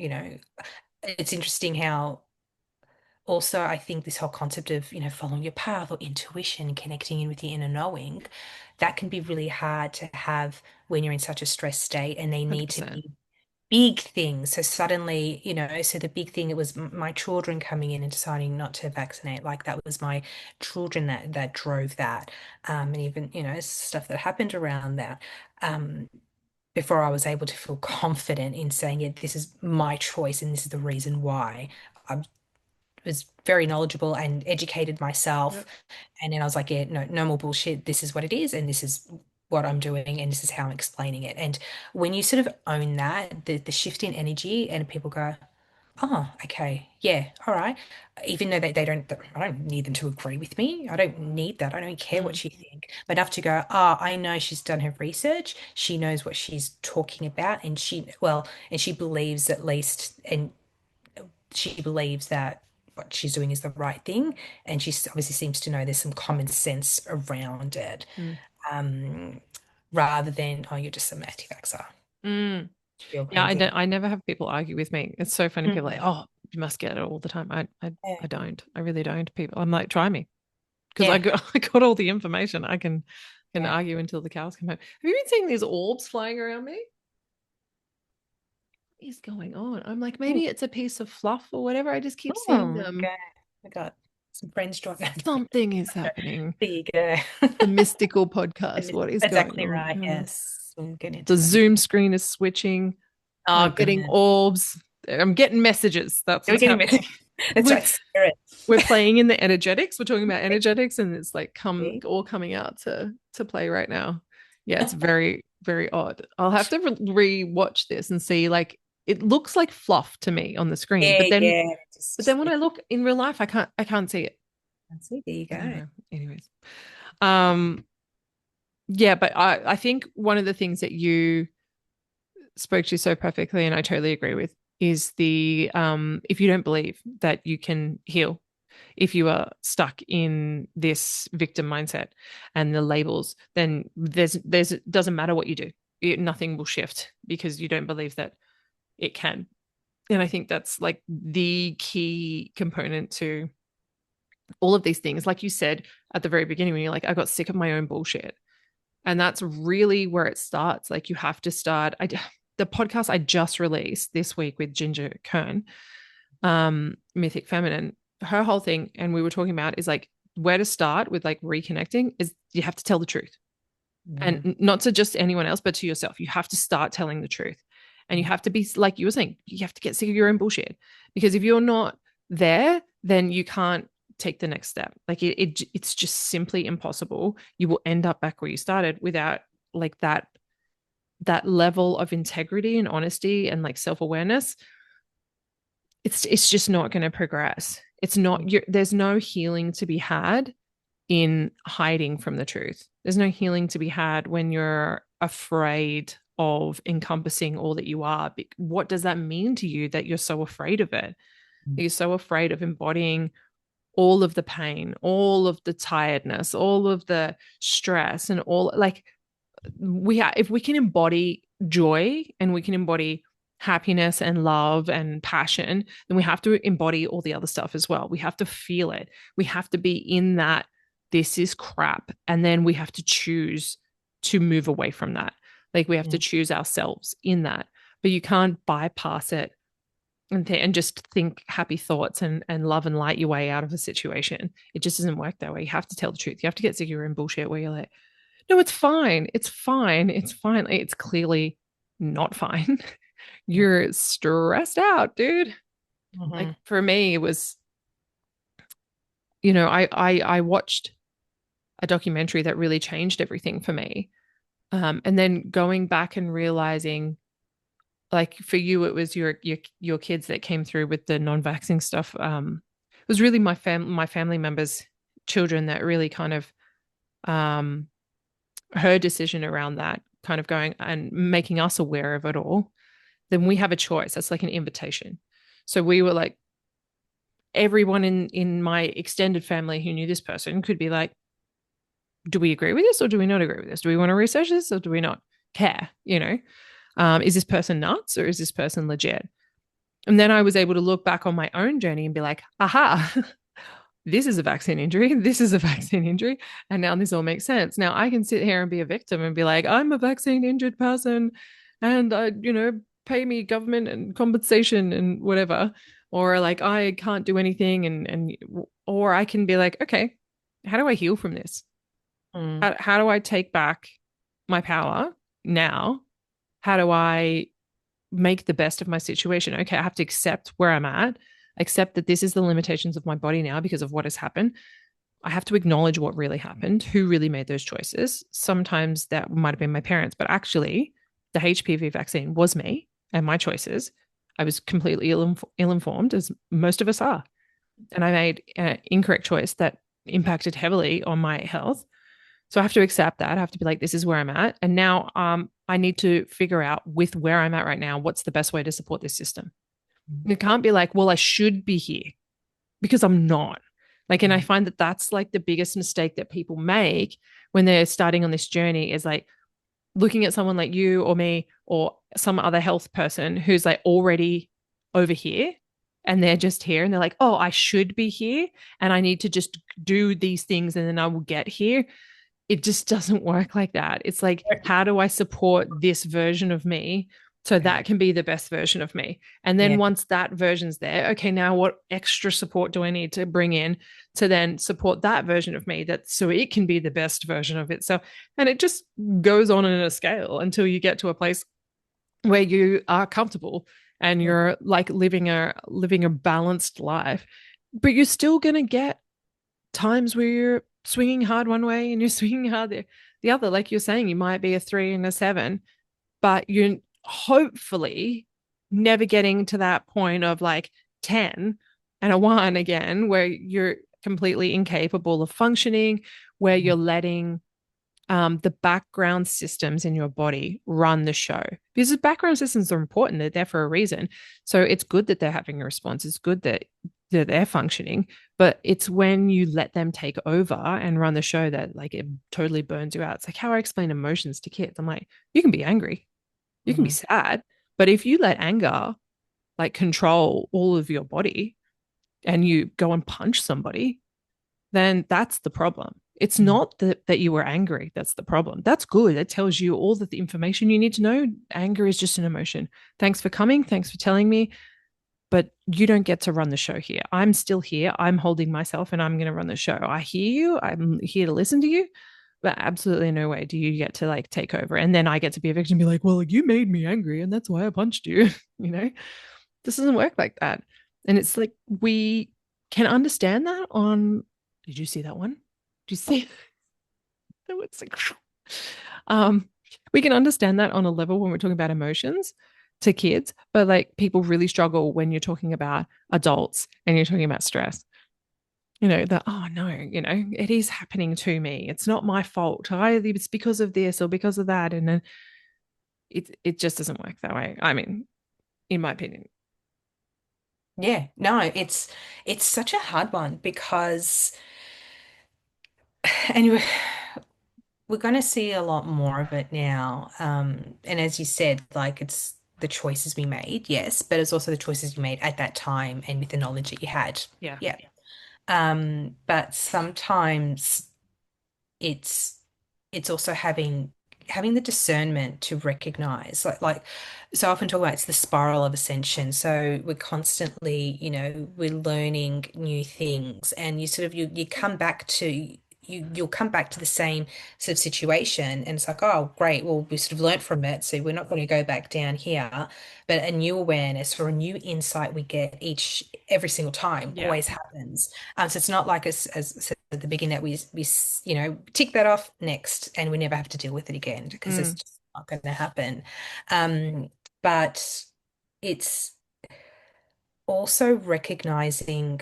It's interesting how also I think this whole concept of following your path or intuition, connecting in with your inner knowing, that can be really hard to have when you're in such a stress state, and they need to 100%. be big things. So suddenly, so the big thing, it was my children coming in and deciding not to vaccinate. Like that was my children that drove that. And even, stuff that happened around that. Um, before I was able to feel confident in saying, yeah, this is my choice and this is the reason why. I was very knowledgeable and educated myself. Yep. And then I was like, yeah, no, no more bullshit. This is what it is, and this is what I'm doing and this is how I'm explaining it. And when you sort of own that, the shift in energy and people go, oh, okay, yeah, all right. Even though they don't, I don't need them to agree with me. I don't need that. I don't care Mm, what you think. But enough to go, oh, I know she's done her research. She knows what she's talking about. And and she believes at least, and she believes that what she's doing is the right thing. And she obviously seems to know there's some common sense around it, mm, um, rather than, oh, you're just a anti-vaxxer. mm. Feel Yeah, I crazy. don't, I never have people argue with me. It's so funny. People are like, Mm. oh, you must get it all the time. I Yeah. don't. I really don't. People, I'm like, try me because I Yeah. got, I got all the information. I can Yeah. argue until the cows come home. Have you been seeing these orbs flying around me? What is going on? I'm like, maybe it's a piece of fluff or whatever. I just keep seeing Oh, them. okay. I got some friends driving. Something is happening. There you go. The mystical podcast. What is going Exactly on? right. Yes. We'll get The into that. Zoom screen is switching. Oh, I'm getting goodness. orbs. I'm getting messages. That's We're what's getting happening. messy. That's We're right. Spirit. we're playing in the energetics. We're talking about energetics, and it's like come See? all coming out to play right now. Yeah, it's very very odd. I'll have to re-watch this and see. Like it looks like fluff to me on the screen, Yeah, yeah. but then Just when I look in real life, I can't see it. see. There you I don't go. know. Anyways, um, yeah, but I think one of the things that you spoke to so perfectly, and I totally agree with, is the if you don't believe that you can heal, if you are stuck in this victim mindset and the labels, then there's it doesn't matter what you do, nothing will shift because you don't believe that it can. And I think that's like the key component to all of these things. Like you said at the very beginning, when you're like, I got sick of my own bullshit. And that's really where it starts. Like you have to start. The podcast I just released this week with Ginger Kern, Mythic Feminine, her whole thing, and we were talking about is like where to start with like reconnecting is you have to tell the truth. Mm, And not to just anyone else, but to yourself. You have to start telling the truth. And you mm, have to be like you were saying, you have to get sick of your own bullshit. Because if you're not there, then you can't take the next step. Like it's just simply impossible. You will end up back where you started without like that level of integrity and honesty and like self-awareness. It's just not going to progress. It's not mm, there's no healing to be had in hiding from the truth. There's no healing to be had when you're afraid of encompassing all that you are. What does that mean to you that you're so afraid of it? mm, You're so afraid of embodying all of the pain, all of the tiredness, all of the stress, and all like if we can embody joy and we can embody happiness and love and passion, then we have to embody all the other stuff as well. We have to feel it. We have to be in that this is crap. And then we have to choose to move away from that. Like we have to mm, choose ourselves in that. But you can't bypass it and just think happy thoughts and love and light your way out of a situation. It just doesn't work that way. You have to tell the truth. You have to get sick of your own bullshit where you're like, no, it's fine. It's fine. It's fine. It's clearly not fine. mm, You're stressed out, dude. Like mhm, for me, it was, I watched a documentary that really changed everything for me. And then going back and realizing, like for you, it was your kids that came through with the non-vaxxing stuff. It was really my family members' children that really kind of um her decision around that, kind of going and making us aware of it all. Then we have a choice. That's like an invitation. So we were like, everyone in my extended family who knew this person could be like, do we agree with this or do we not agree with this? Do we want to research this or do we not care? Is this person nuts or is this person legit? And then I was able to look back on my own journey and be like, aha, this is a vaccine injury. This is a vaccine injury. And now this all makes sense. Now I can sit here and be a victim and be like, I'm a vaccine injured person and pay me government and compensation and whatever. Or like, I can't do anything. Or I can be like, okay, how do I heal from this? mm, How do I take back my power now? How do I make the best of my situation? Okay, I have to accept where I'm at, accept that this is the limitations of my body now because of what has happened. I have to acknowledge what really happened, who really made those choices. Sometimes that might have been my parents, but actually, the HPV vaccine was me and my choices. I was completely ill-informed, as most of us are. And I made an incorrect choice that impacted heavily on my health. So I have to accept that. I have to be like, this is where I'm at. And now I need to figure out with where I'm at right now, what's the best way to support this system. It can't be like, well, I should be here because I'm not. Like, and I find that that's like the biggest mistake that people make when they're starting on this journey is like looking at someone like you or me or some other health person who's like already over here and they're just here and they're like, oh, I should be here and I need to just do these things and then I will get here. It just doesn't work like that. It's like, how do I support this version of me so that can be the best version of me? And then Yeah. once that version's there, okay, now what extra support do I need to bring in to then support that version of me that so it can be the best version of itself? And it just goes on in a scale until you get to a place where you are comfortable and you're like living a balanced life, but you're still going to get times where you're swinging hard one way and you're swinging hard the other. Like you're saying, you might be a 3 and a 7, but you're hopefully never getting to that point of like 10 and a 1 again, where you're completely incapable of functioning, where you're letting the background systems in your body run the show. Because the background systems are important, they're there for a reason. So it's good that they're having a response, it's good that they're functioning, but it's when you let them take over and run the show that like it totally burns you out. It's like how I explain emotions to kids. I'm like, you can be angry, you can be Mm-hmm. sad, but if you let anger like control all of your body and you go and punch somebody, then that's the problem. It's not that you were angry. That's the problem. That's good. It tells you all the information you need to know. Anger is just an emotion. Thanks for coming. Thanks for telling me. But you don't get to run the show here. I'm still here. I'm holding myself and I'm going to run the show. I hear you. I'm here to listen to you. But absolutely no way do you get to like take over. And then I get to be a victim and be like, well, like, you made me angry and that's why I punched you. You know, this doesn't work like that. And it's like we can understand that on. Did you see that one? Did you see that? It's like, um, we can understand that on a level when we're talking about emotions to kids, but like people really struggle when you're talking about adults and you're talking about stress. You know, that, oh no, you know, it is happening to me. It's not my fault. It's because of this or because of that. And then it just doesn't work that way. I mean, in my opinion. Yeah, no, it's such a hard one because and we're going to see a lot more of it now. And as you said, like it's the choices we made, yes, but it's also the choices you made at that time and with the knowledge that you had. Yeah. Yeah. But sometimes it's it's also having the discernment to recognize like so I often talk about it's the spiral of ascension. So we're constantly, we're learning new things and you sort of you come back to you'll come back to the same sort of situation and it's like, oh great, well we sort of learnt from it, so we're not going to go back down here. But a new awareness or a new insight we get every single time Yeah. always happens. So it's not like as I said at the beginning that we tick that off next and we never have to deal with it again because it's Mm, just not going to happen. But it's also recognizing,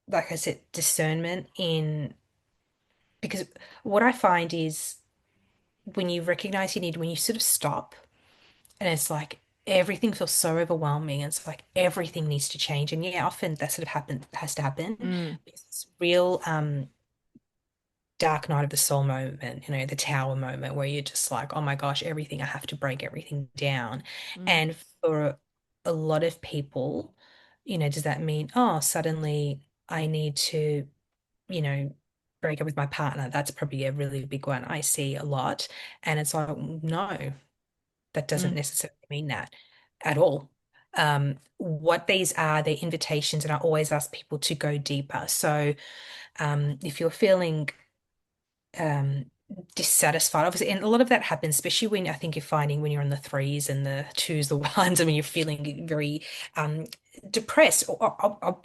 like I said, discernment in because what I find is when you recognize you need, when you sort of stop and it's like everything feels so overwhelming. It's like everything needs to change. And yeah, often that sort of has to happen. mm, It's real dark night of the soul moment, the tower moment where you're just like, oh my gosh, everything, I have to break everything down. mm, And for a lot of people, does that mean, oh, suddenly I need to, you know, break up with my partner? That's probably a really big one I see a lot. And it's like, no, that doesn't mm, necessarily mean that at all. What these are, they're invitations, and I always ask people to go deeper. So if you're feeling dissatisfied, obviously, and a lot of that happens, especially when I think you're finding when you're on the threes and the twos, the ones, I mean, you're feeling very um depressed or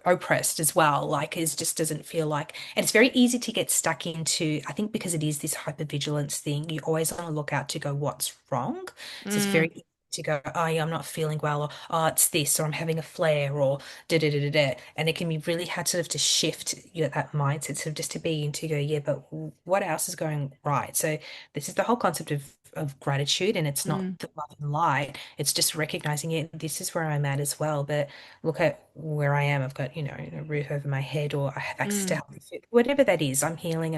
oppressed as well. Like it just doesn't feel like, and it's very easy to get stuck into, I think because it is this hypervigilance thing, you always on the lookout to go, what's wrong? So it's very Mm, easy to go, oh yeah, I'm not feeling well, or oh, it's this, or I'm having a flare, or da da da da da. And it can be really hard sort of to shift that mindset, sort of just to be into go, yeah, but what else is going right? So this is the whole concept of gratitude, and it's not mm, the love and light. It's just recognizing it. This is where I'm at as well. But look at where I am. I've got, a roof over my head, or I have access to mm, healthy food, whatever that is. I'm healing,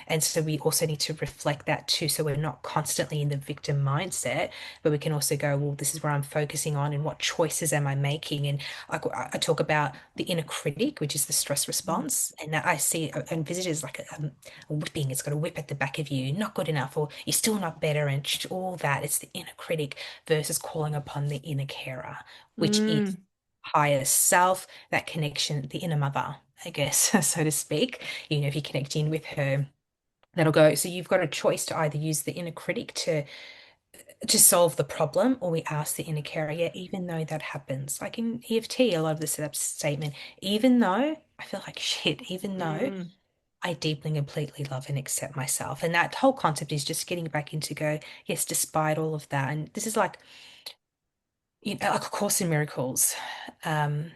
and so we also need to reflect that too. So we're not constantly in the victim mindset, but we can also go, well, this is where I'm focusing on, and what choices am I making? And I talk about the inner critic, which is the stress mm, response, and that I see and visitors like a whipping. It's got a whip at the back of you, not good enough, or you're still not better, and all that. It's the inner critic versus calling upon the inner carer, which is mm, higher self, that connection, the inner mother, I guess, so to speak. If you connect in with her, that'll go. So you've got a choice to either use the inner critic to solve the problem, or we ask the inner carer. Yeah, even though that happens, like in EFT, a lot of the setup statement, even though I feel like shit, even though mm, I deeply and completely love and accept myself. And that whole concept is just getting back into go, yes, despite all of that. And this is like, like A Course in Miracles. Um,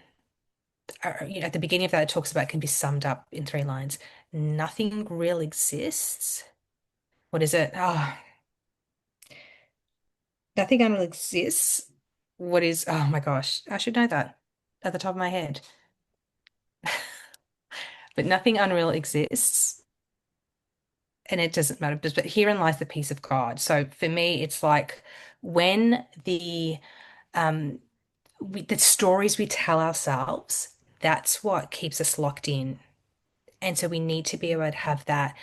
at the beginning of that, it talks about can be summed up in three lines. Nothing real exists. What is it? Oh, nothing unreal exists. What is, oh my gosh, I should know that at the top of my head. But nothing unreal exists, and it doesn't matter. But herein lies the peace of God. So for me, it's like when um the stories we tell ourselves, that's what keeps us locked in. And so we need to be able to have that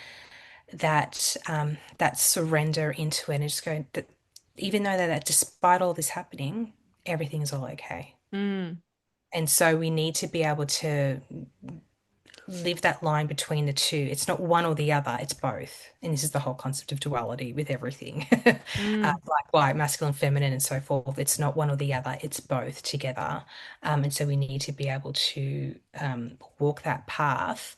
surrender into it and just go that even though that despite all this happening, everything is all okay. mm, And so we need to be able to live that line between the two. It's not one or the other, it's both. And this is the whole concept of duality with everything, mm, black, white, masculine, feminine, and so forth. It's not one or the other, it's both together. And so we need to be able to walk that path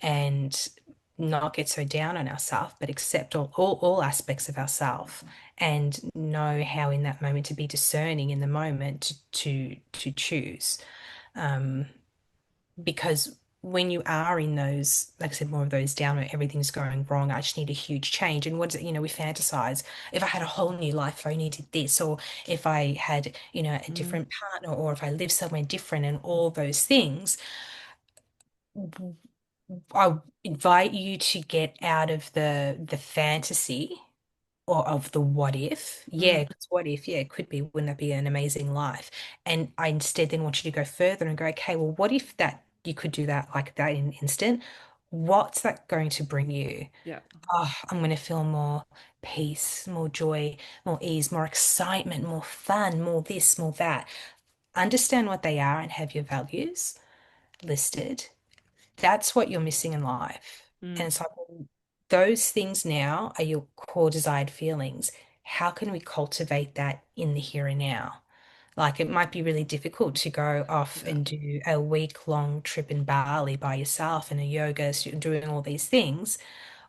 and not get so down on ourselves, but accept all aspects of ourselves and know how in that moment to be discerning in the moment to choose. Um, because when you are in those, like I said, more of those down where everything's going wrong, I just need a huge change. And what is it, we fantasize. If I had a whole new life, if I only did this, or if I had, a mm, different partner, or if I lived somewhere different and all those things, I invite you to get out of the fantasy or of the what if. mm, Yeah, because what if, yeah, it could be, wouldn't that be an amazing life? And I instead then want you to go further and go, okay, well, what if that you could do that like that in an instant? What's that going to bring you? yeah. Oh, I'm going to feel more peace, more joy, more ease, more excitement, more fun, more this, more that. Understand what they are and have your values listed. That's what you're missing in life. And Mm, it's like, well, those things now are your core desired feelings. How can we cultivate that in the here and now? Like, it might be really difficult to go off yeah. and do a week-long trip in Bali by yourself and a yoga, doing all these things.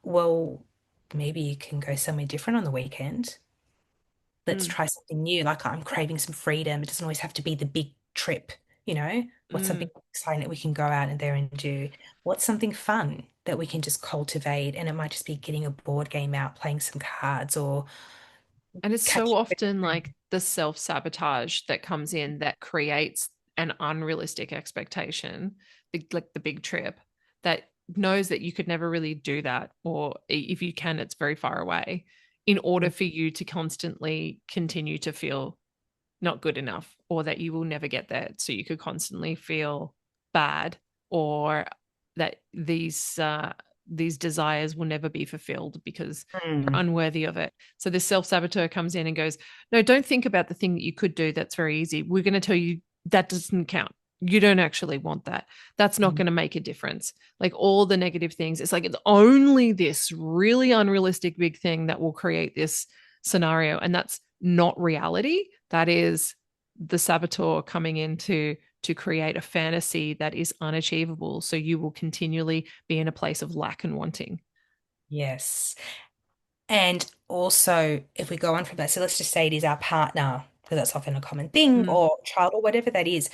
Well, maybe you can go somewhere different on the weekend. Let's Mm, try something new. Like, I'm craving some freedom. It doesn't always have to be the big trip, you know? What's something mm. exciting that we can go out and there and do? What's something fun that we can just cultivate? And it might just be getting a board game out, playing some cards, or And it's so catching up with often a friend. like the self sabotage that comes in that creates an unrealistic expectation, like the big trip that knows that you could never really do that, or if you can, it's very far away, in order Mm, for you to constantly continue to feel not good enough, or that you will never get there. So you could constantly feel bad, or that these desires will never be fulfilled because you're mm, unworthy of it. So this self-saboteur comes in and goes, no, don't think about the thing that you could do that's very easy. We're going to tell you that doesn't count. You don't actually want that. That's not Mm. going to make a difference. Like all the negative things, it's like it's only this really unrealistic big thing that will create this scenario. And that's not reality. That is the saboteur coming in to create a fantasy that is unachievable. So you will continually be in a place of lack and wanting. Yes. And also, if we go on from that, so let's just say it is our partner, because that's often a common thing, Mm, or child, or whatever that is.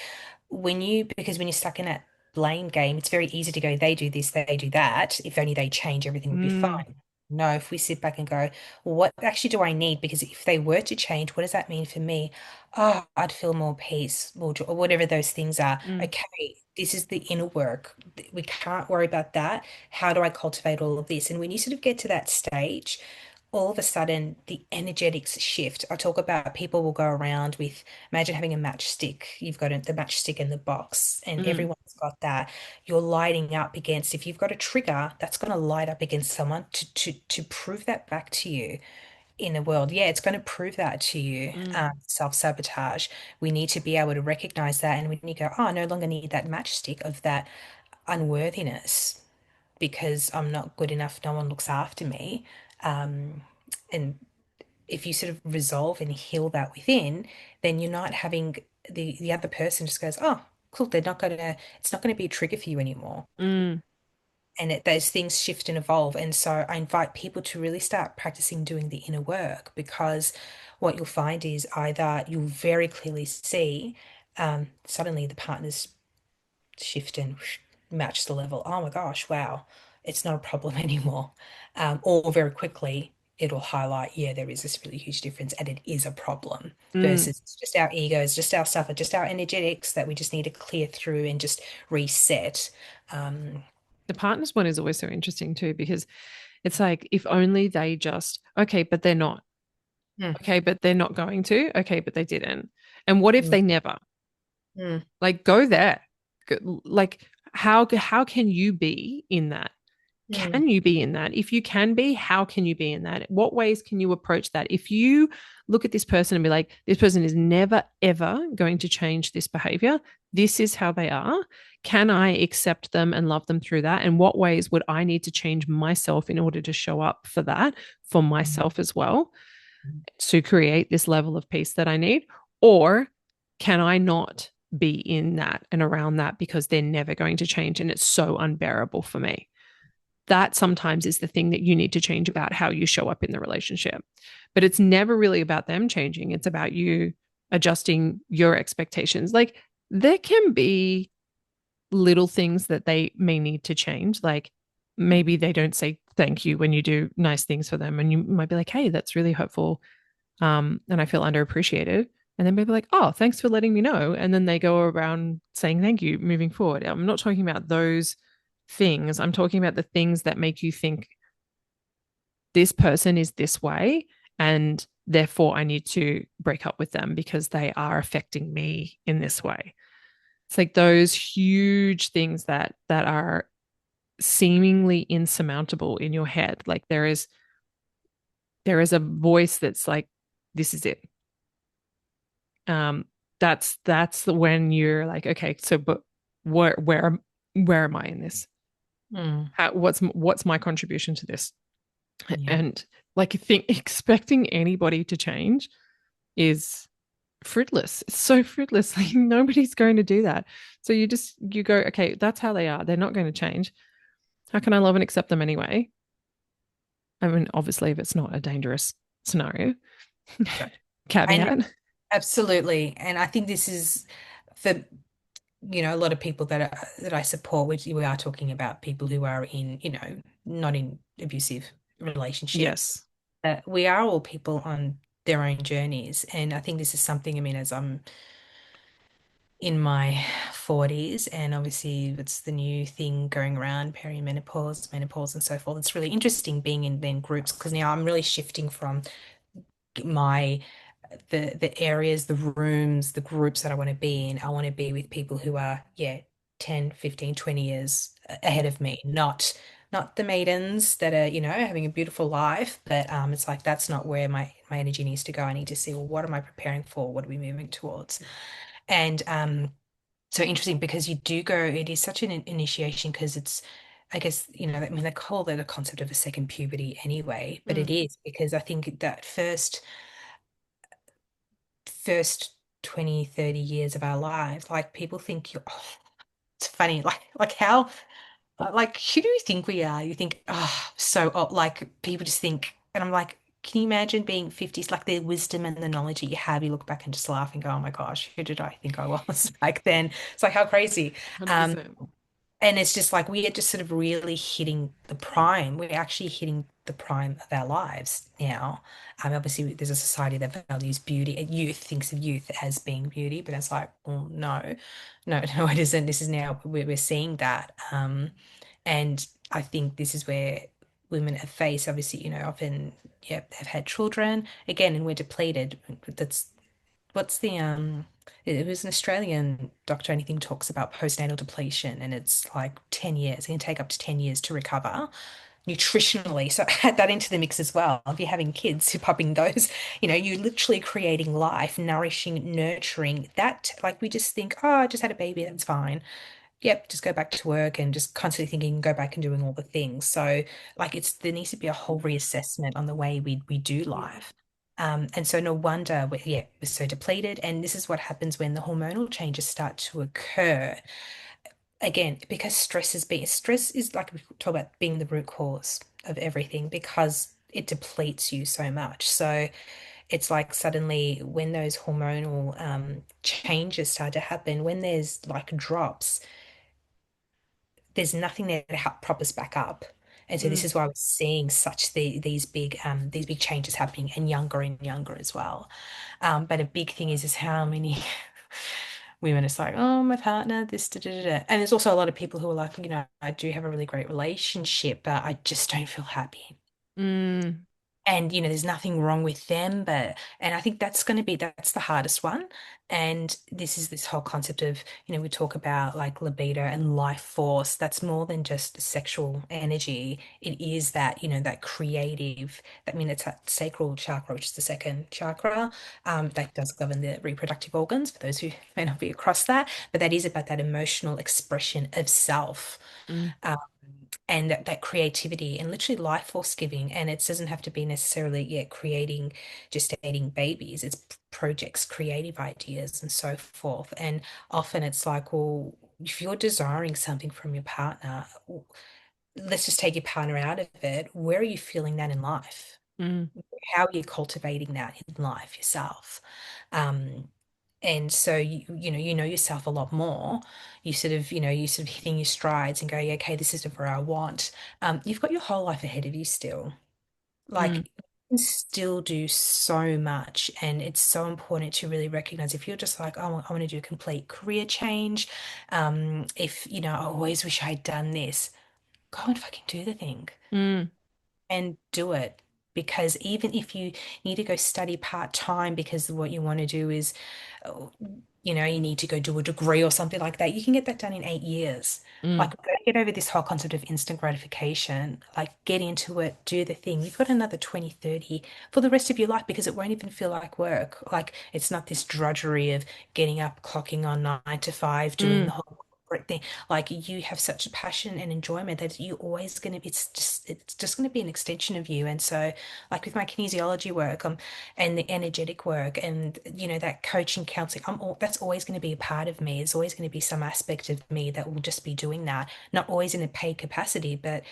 Because when you're stuck in that blame game, it's very easy to go, they do this, they do that. If only they change, everything would be mm, fine. No, if we sit back and go, well, what actually do I need? Because if they were to change, what does that mean for me? Oh, I'd feel more peace, more joy, or whatever those things are. mm, Okay, this is the inner work. We can't worry about that. How do I cultivate all of this? And when you sort of get to that stage, all of a sudden the energetics shift. I talk about people will go around with, imagine having a matchstick. You've got the matchstick in the box, and mm, everyone's got that. You're lighting up against, if you've got a trigger, that's going to light up against someone to prove that back to you in the world. Yeah, it's going to prove that to you. mm, Self-sabotage. We need to be able to recognize that, and we need to go, oh, I no longer need that matchstick of that unworthiness because I'm not good enough, no one looks after me. Um, and if you sort of resolve and heal that within, then you're not having the other person just goes, oh, cool, it's not gonna be a trigger for you anymore. mm, And those things shift and evolve. And so I invite people to really start practicing doing the inner work because what you'll find is either you'll very clearly see suddenly the partner's shift and match the level. Oh my gosh, wow, it's not a problem anymore. Or very quickly, it'll highlight, yeah, there is this really huge difference and it is a problem mm. versus it's just our egos, just our stuff, just our energetics that we just need to clear through and just reset. Um, The partners one is always so interesting too, because it's like if only they just, okay, but they're not. mm, Okay, but they're not going to. Okay, but they didn't. And what if mm, they never? mm, Like go there. Like how can you be in that? mm, Can you be in that? If you can be, how can you be in that? What ways can you approach that? If you look at this person and be like, this person is never, ever going to change this behavior, this is how they are. Can I accept them and love them through that? And what ways would I need to change myself in order to show up for that for mm, myself as well to create this level of peace that I need? Or can I not be in that and around that because they're never going to change and it's so unbearable for me? That sometimes is the thing that you need to change about how you show up in the relationship. But it's never really about them changing. It's about you adjusting your expectations. Like there can be little things that they may need to change. Like maybe they don't say thank you when you do nice things for them. And you might be like, hey, that's really hurtful. And I feel underappreciated. And then maybe like, oh, thanks for letting me know. And then they go around saying thank you moving forward. I'm not talking about those things. I'm talking about the things that make you think this person is this way and therefore I need to break up with them because they are affecting me in this way. It's like those huge things that are seemingly insurmountable in your head. Like there is a voice that's like, this is it. Um, that's when you're like, okay, so but where am I in this? mm. What's my contribution to this? Yeah. And like I think expecting anybody to change is fruitless. It's so fruitless. Like nobody's going to do that. So you go, okay, that's how they are. They're not going to change. How can I love and accept them anyway? I mean, obviously, if it's not a dangerous scenario, And caveat. absolutely. And I think this is for a lot of people that I support, which we are talking about people who are in, not in abusive relationships. Yes. We are all people on their own journeys, and I think this is something. I mean, as I'm in my 40s, and obviously it's the new thing going around, peri-menopause, menopause, and so forth. It's really interesting being in then groups because now I'm really shifting from my the areas, the rooms, the groups that I want to be in. I want to be with people who are, yeah, 10, 15, 20 years ahead of me, not the maidens that are, having a beautiful life, but it's like that's not where my energy needs to go. I need to see, well, what am I preparing for? What are we moving towards? And so interesting because you do go, it is such an initiation because it's, I guess, I mean, they call it a concept of a second puberty anyway, but it Mm, is because I think that first 20, 30 years of our lives, like people think you're, oh, it's funny, like how, like, who do you think we are? You think, oh, so, oh, like people just think, and I'm like, can you imagine being 50s, like the wisdom and the knowledge that you have, you look back and just laugh and go, oh my gosh, who did I think I was back then? It's like, how crazy. Um, 100%. and it's just like we are just sort of really hitting the prime. We're actually hitting the prime of our lives now. Obviously, there's a society that values beauty, and youth thinks of youth as being beauty, but it's like, well, no, no, no, it isn't. This is now we're seeing that, and I think this is where women have faced, obviously, often, yep, have had children again, and we're depleted. That's what's the it was an Australian doctor, and he talks about postnatal depletion, and it's like 10 years. It can take up to 10 years to recover nutritionally. So add that into the mix as well. If you're having kids, you're popping those, you're literally creating life, nourishing, nurturing that. Like we just think, oh, I just had a baby, that's fine. Yep, just go back to work and just constantly thinking, go back and doing all the things. So like there needs to be a whole reassessment on the way we do Yeah. life. And so no wonder we're so depleted. And this is what happens when the hormonal changes start to occur. Again, because stress is like we talk about being the root cause of everything because it depletes you so much. So it's like suddenly when those hormonal changes start to happen, when there's like drops, there's nothing there to help prop us back up. And so this Mm, is why we're seeing such these big changes happening and younger as well. But a big thing is how many women it's like, oh, my partner, this, da, da, da, da. And there's also a lot of people who are like, I do have a really great relationship, but I just don't feel happy. mm, And there's nothing wrong with them, and I think that's the hardest one. And this is this whole concept of, we talk about like libido and life force. That's more than just sexual energy. It is that, that creative, I mean, it's that sacral chakra, which is the second chakra, that does govern the reproductive organs, for those who may not be across that, but that is about that emotional expression of self. mm, Um, and that creativity and literally life force giving. And it doesn't have to be necessarily, creating, gestating babies. It's projects, creative ideas, and so forth. And often it's like, well, if you're desiring something from your partner, let's just take your partner out of it. Where are you feeling that in life? mm, How are you cultivating that in life yourself? Um, and so you know yourself a lot more. You sort of hitting your strides and go, yeah, okay, this is where I want. You've got your whole life ahead of you still. Like mm, you can still do so much, and it's so important to really recognize if you're just like, oh, I want to do a complete career change. If I always wish I'd done this, go and fucking do the thing mm, and do it. Because even if you need to go study part-time because what you want to do is, oh, you need to go do a degree or something like that, you can get that done in 8 years. Like, mm, get over this whole concept of instant gratification. Like, get into it, do the thing. You've got another 20, 30 for the rest of your life because it won't even feel like work. Like, it's not this drudgery of getting up, clocking on 9 to 5, doing the mm. whole corporate thing. Like you have such a passion and enjoyment that you always going to be, it's just going to be an extension of you. And so like with my kinesiology work, and the energetic work and that coaching counseling, that's always going to be a part of me. It's always going to be some aspect of me that will just be doing that, not always in a paid capacity, but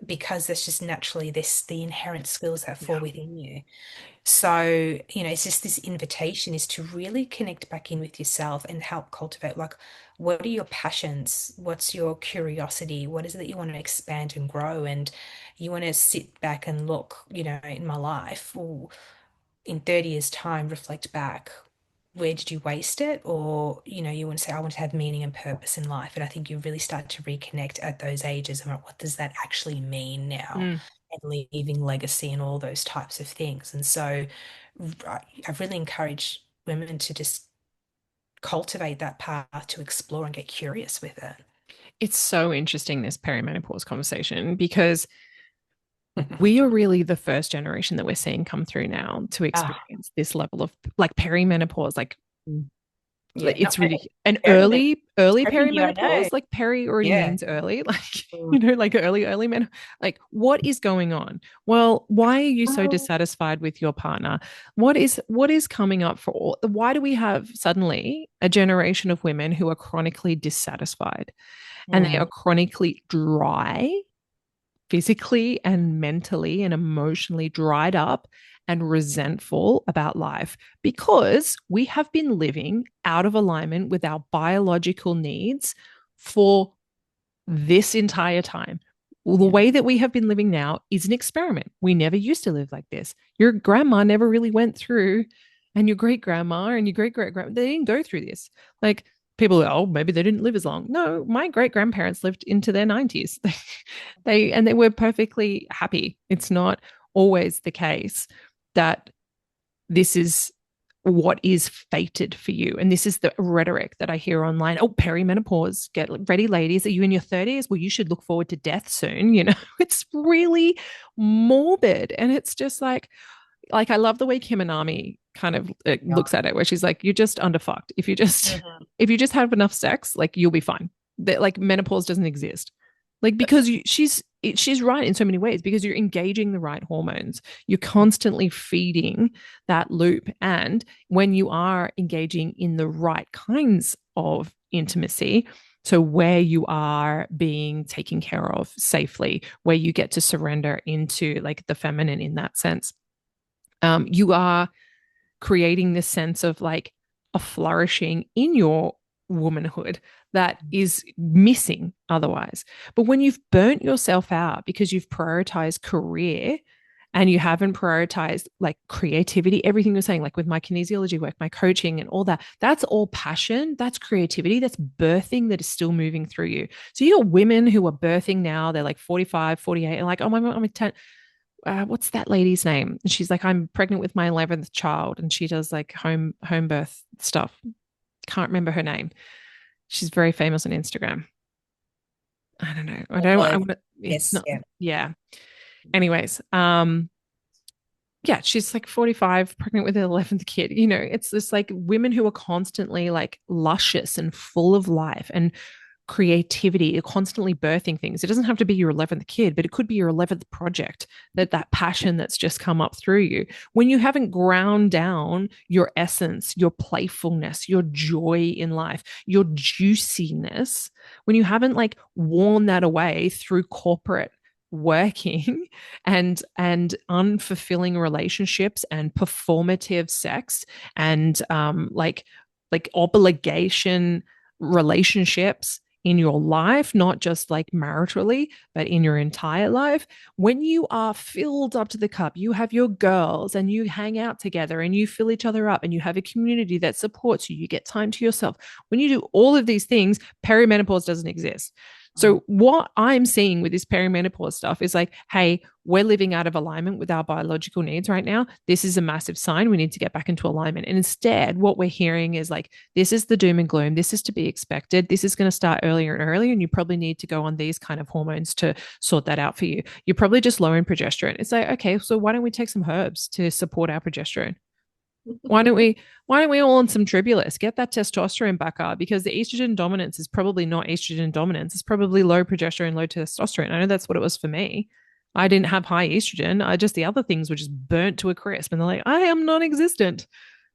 because that's just naturally the inherent skills that fall Yeah. within you. So, it's just this invitation is to really connect back in with yourself and help cultivate, like, what are your passions? What's your curiosity? What is it that you want to expand and grow? And you want to sit back and look, in my life, well, in 30 years' time, reflect back. Where did you waste it? Or, you want to say, I want to have meaning and purpose in life. And I think you really start to reconnect at those ages about what does that actually mean now? Mm. And leaving legacy and all those types of things. And so I really encourage women to just cultivate that path to explore and get curious with It's so interesting, this perimenopause conversation, because it. we are really the first generation that we're seeing come through now to Ah, experience this level of like perimenopause, like Yeah. It's And really an very, early very new, I know. perimenopause. Like peri already Yeah. means early, like Mm. like early men. Like what is going on? Well, why are you so Um, dissatisfied with your partner? What is coming up for all? Why do we have suddenly a generation of women who are chronically dissatisfied and they are mm, chronically dry, physically and mentally and emotionally dried up and resentful about life because we have been living out of alignment with our biological needs for this entire time. Well, the yeah. way that we have been living now is an experiment. We never used to live like this. Your grandma never really went through, and your great grandma and your great great grandma, they didn't go through this. Like people, oh, maybe they didn't live as long. No, my great grandparents lived into their 90s. They were perfectly happy. It's not always the case that this is what is fated for you. And this is the rhetoric that I hear online. Oh, perimenopause, get ready, ladies. Are you in your 30s? Well, you should look forward to death soon. It's really morbid. And it's just like I love the way Kim Anami kind of Yeah. looks at it, where she's like, you're just underfucked. If you just Mhm. if you just have enough sex, like you'll be fine. That like menopause doesn't exist. Like That's because she's right in so many ways because you're engaging the right hormones. You're mm, constantly feeding that loop. And when you are engaging in the right kinds of intimacy, so where you are being taken care of safely, where you get to surrender into like the feminine in that sense, you are creating this sense of like a flourishing in your womanhood that is missing otherwise. But when you've burnt yourself out because you've prioritized career and you haven't prioritized like creativity, everything you're saying, like with my kinesiology work, my coaching and all that, that's all passion, that's creativity, that's birthing that is still moving through you. So you got women who are birthing now, they're like 45, 48, and like, oh my God, I'm 10, what's that lady's name? And she's like, I'm pregnant with my 11th child, and she does like home birth stuff. Can't remember her name. She's very famous on Instagram. I don't know. I don't. I although, want to. It's yes, not. yeah. Yeah. Anyways, yeah, she's like 45, pregnant with her 11th kid. It's this like women who are constantly like luscious and full of life and creativity, you're constantly birthing things. It doesn't have to be your 11th kid, but it could be your 11th project, that passion that's just come up through you. When you haven't ground down your essence, your playfulness, your joy in life, your juiciness, when you haven't like worn that away through corporate working and unfulfilling relationships and performative sex and like obligation relationships in your life, not just like maritally, but in your entire life. When you are filled up to the cup, you have your girls and you hang out together and you fill each other up and you have a community that supports you, you get time to yourself. When you do all of these things, perimenopause doesn't exist. Mm, So, what I'm seeing with this perimenopause stuff is like, hey, we're living out of alignment with our biological needs right now. This is a massive sign. We need to get back into alignment. And instead, what we're hearing is like, this is the doom and gloom. This is to be expected. This is going to start earlier and earlier. And you probably need to go on these kind of hormones to sort that out for you. You're probably just low in progesterone. It's like, okay, so why don't we take some herbs to support our progesterone? Why don't we all on some tribulus get that testosterone back up, because the estrogen dominance is probably not estrogen dominance, it's probably low progesterone, low testosterone. I know that's what it was for me. I didn't have high estrogen. I just, the other things were just burnt to a crisp, and they're like, I am non-existent.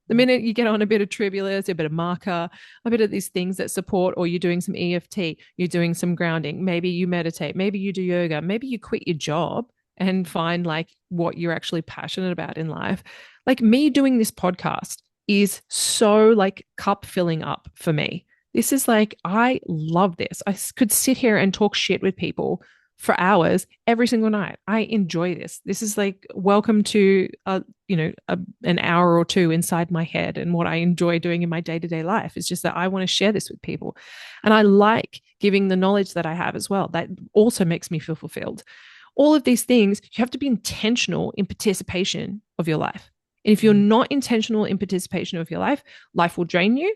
The mm, minute you get on a bit of tribulus, a bit of marker, a bit of these things that support, or you're doing some EFT, you're doing some grounding, maybe you meditate, maybe you do yoga, maybe you quit your job and find like what you're actually passionate about in life. Like me doing this podcast is so like cup filling up for me. This is like, I love this. I could sit here and talk shit with people for hours every single night. I enjoy this. This is like welcome to an hour or two inside my head, and what I enjoy doing in my day-to-day life is just that I want to share this with people. And I like giving the knowledge that I have as well. That also makes me feel fulfilled. All of these things, you have to be intentional in participation of your life. And if you're mm. not intentional in participation of your life, life will drain you,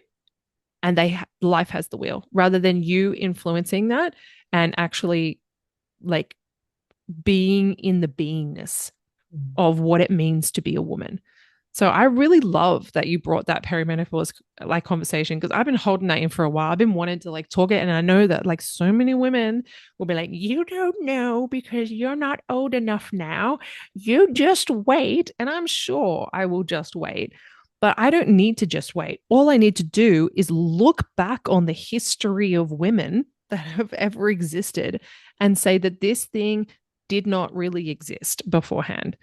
and life has the wheel rather than you influencing that and actually like being in the beingness Mm. of what it means to be a woman. So I really love that you brought that perimenopause like conversation because I've been holding that in for a while. I've been wanting to like talk it, and I know that like so many women will be like, "You don't know because you're not old enough now. You just wait." And I'm sure I will just wait. But I don't need to just wait. All I need to do is look back on the history of women that have ever existed and say that this thing did not really exist beforehand.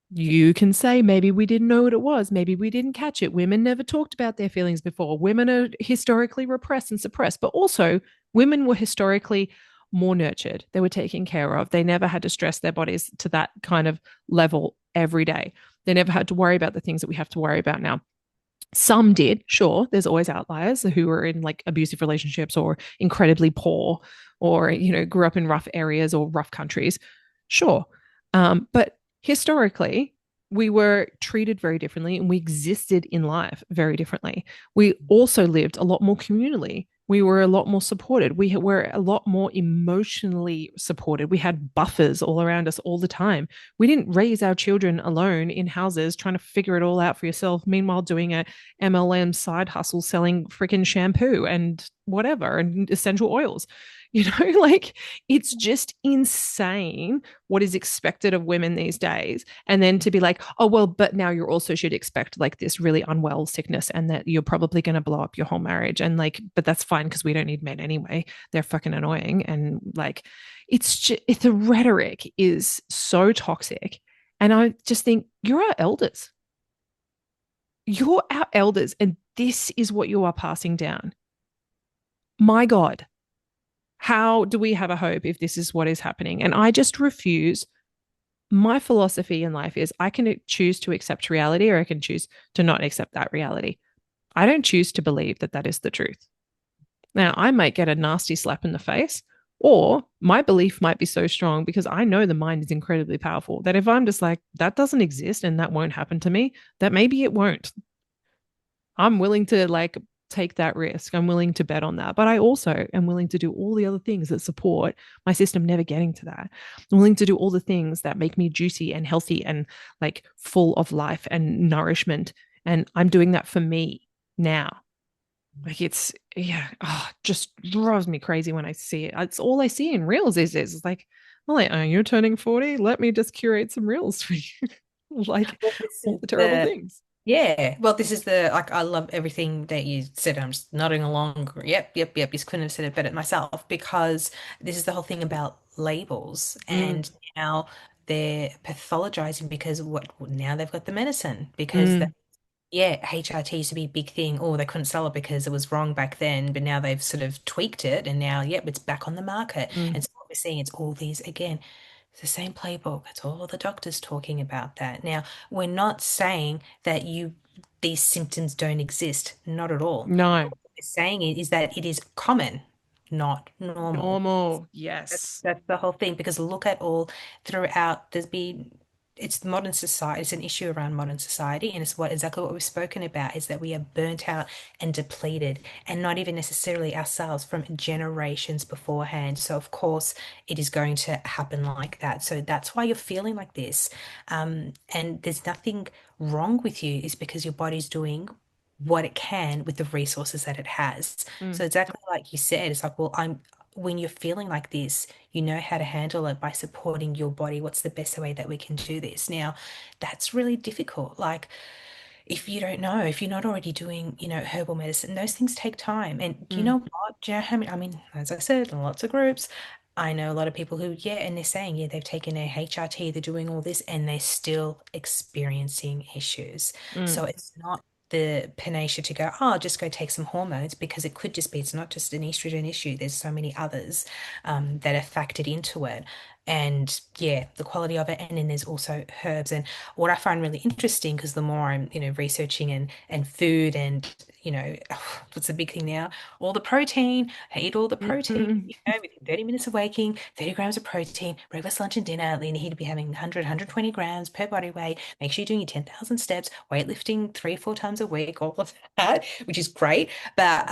You can say maybe we didn't know what it was, maybe we didn't catch it. Women never talked about their feelings before. Women are historically repressed and suppressed, but also women were historically more nurtured. They were taken care of. They never had to stress their bodies to that kind of level every day. They never had to worry about the things that we have to worry about now. Some did, sure. There's always outliers who are in like abusive relationships or incredibly poor or, grew up in rough areas or rough countries. Sure. But historically, we were treated very differently and we existed in life very differently. We also lived a lot more communally. We were a lot more supported. We were a lot more emotionally supported. We had buffers all around us all the time. We didn't raise our children alone in houses trying to figure it all out for yourself, meanwhile doing a MLM side hustle selling freaking shampoo and whatever and essential oils. Like it's just insane what is expected of women these days. And then to be like, oh, well, but now you also should expect like this really unwell sickness and that you're probably going to blow up your whole marriage. And like, but that's fine because we don't need men anyway. They're fucking annoying. And like, the rhetoric is so toxic. And I just think you're our elders. You're our elders. And this is what you are passing down. My God, how do we have a hope if this is what is happening? And I just refuse. My philosophy in life is I can choose to accept reality or I can choose to not accept that reality. I don't choose to believe that that is the truth. Now, I might get a nasty slap in the face, or my belief might be so strong because I know the mind is incredibly powerful that if I'm just like, that doesn't exist and that won't happen to me, that maybe it won't. I'm willing to like take that risk. I'm willing to bet on that. But I also am willing to do all the other things that support my system never getting to that. I'm willing to do all the things that make me juicy and healthy and like full of life and nourishment. And I'm doing that for me now. Like yeah, just drives me crazy when I see it. It's all I see in reels these days. It's like, well, like, oh, you're turning 40. Let me just curate some reels for you. Like Well, this all is the terrible the things. Yeah, well, this is the like I love everything that you said. I'm just nodding along. Yep, yep, yep. You couldn't have said it better myself because this is the whole thing about labels, Mm, and now they're pathologizing because what now they've got the medicine because mm, yeah, HRT used to be a big thing. Oh, they couldn't sell it because it was wrong back then, but now they've sort of tweaked it, and now yep, it's back on the market. mm. And so what we're seeing, it's all these again. It's the same playbook. It's all the doctors talking about that. Now, we're not saying that these symptoms don't exist, not at all. No. What we're saying is that it is common, not normal. Normal. That's Yes. that's the whole thing because look at all throughout there's been it's modern society, it's an issue around modern society, and it's what exactly what we've spoken about is that we are burnt out and depleted, and not even necessarily ourselves from generations beforehand. So of course it is going to happen like that. So that's why you're feeling like this. And there's nothing wrong with you, is because your body's doing what it can with the resources that it has. Mm, So exactly like you said, it's like, well, I'm when you're feeling like this, you know how to handle it by supporting your body. What's the best way that we can do this? Now, that's really difficult. Like, if you don't know, if you're not already doing, herbal medicine, those things take time. And do you mm, know what? Do you know how many? I mean, as I said, in lots of groups, I know a lot of people who, yeah, and they're saying, yeah, they've taken their HRT, they're doing all this, and they're still experiencing issues. mm, So it's not the panacea to go, oh, just go take some hormones, because it could just be, it's not just an estrogen issue. There's so many others that are factored into it. And yeah, the quality of it. And then there's also herbs. And what I find really interesting, because the more I'm, researching and food and, what's the big thing now? All the protein. I eat all the mm, protein, mm, within 30 minutes of waking, 30 grams of protein, breakfast, lunch, and dinner. You need to be having 100, 120 grams per body weight. Make sure you're doing your 10,000 steps, weightlifting 3 or 4 times a week, all of that, which is great. But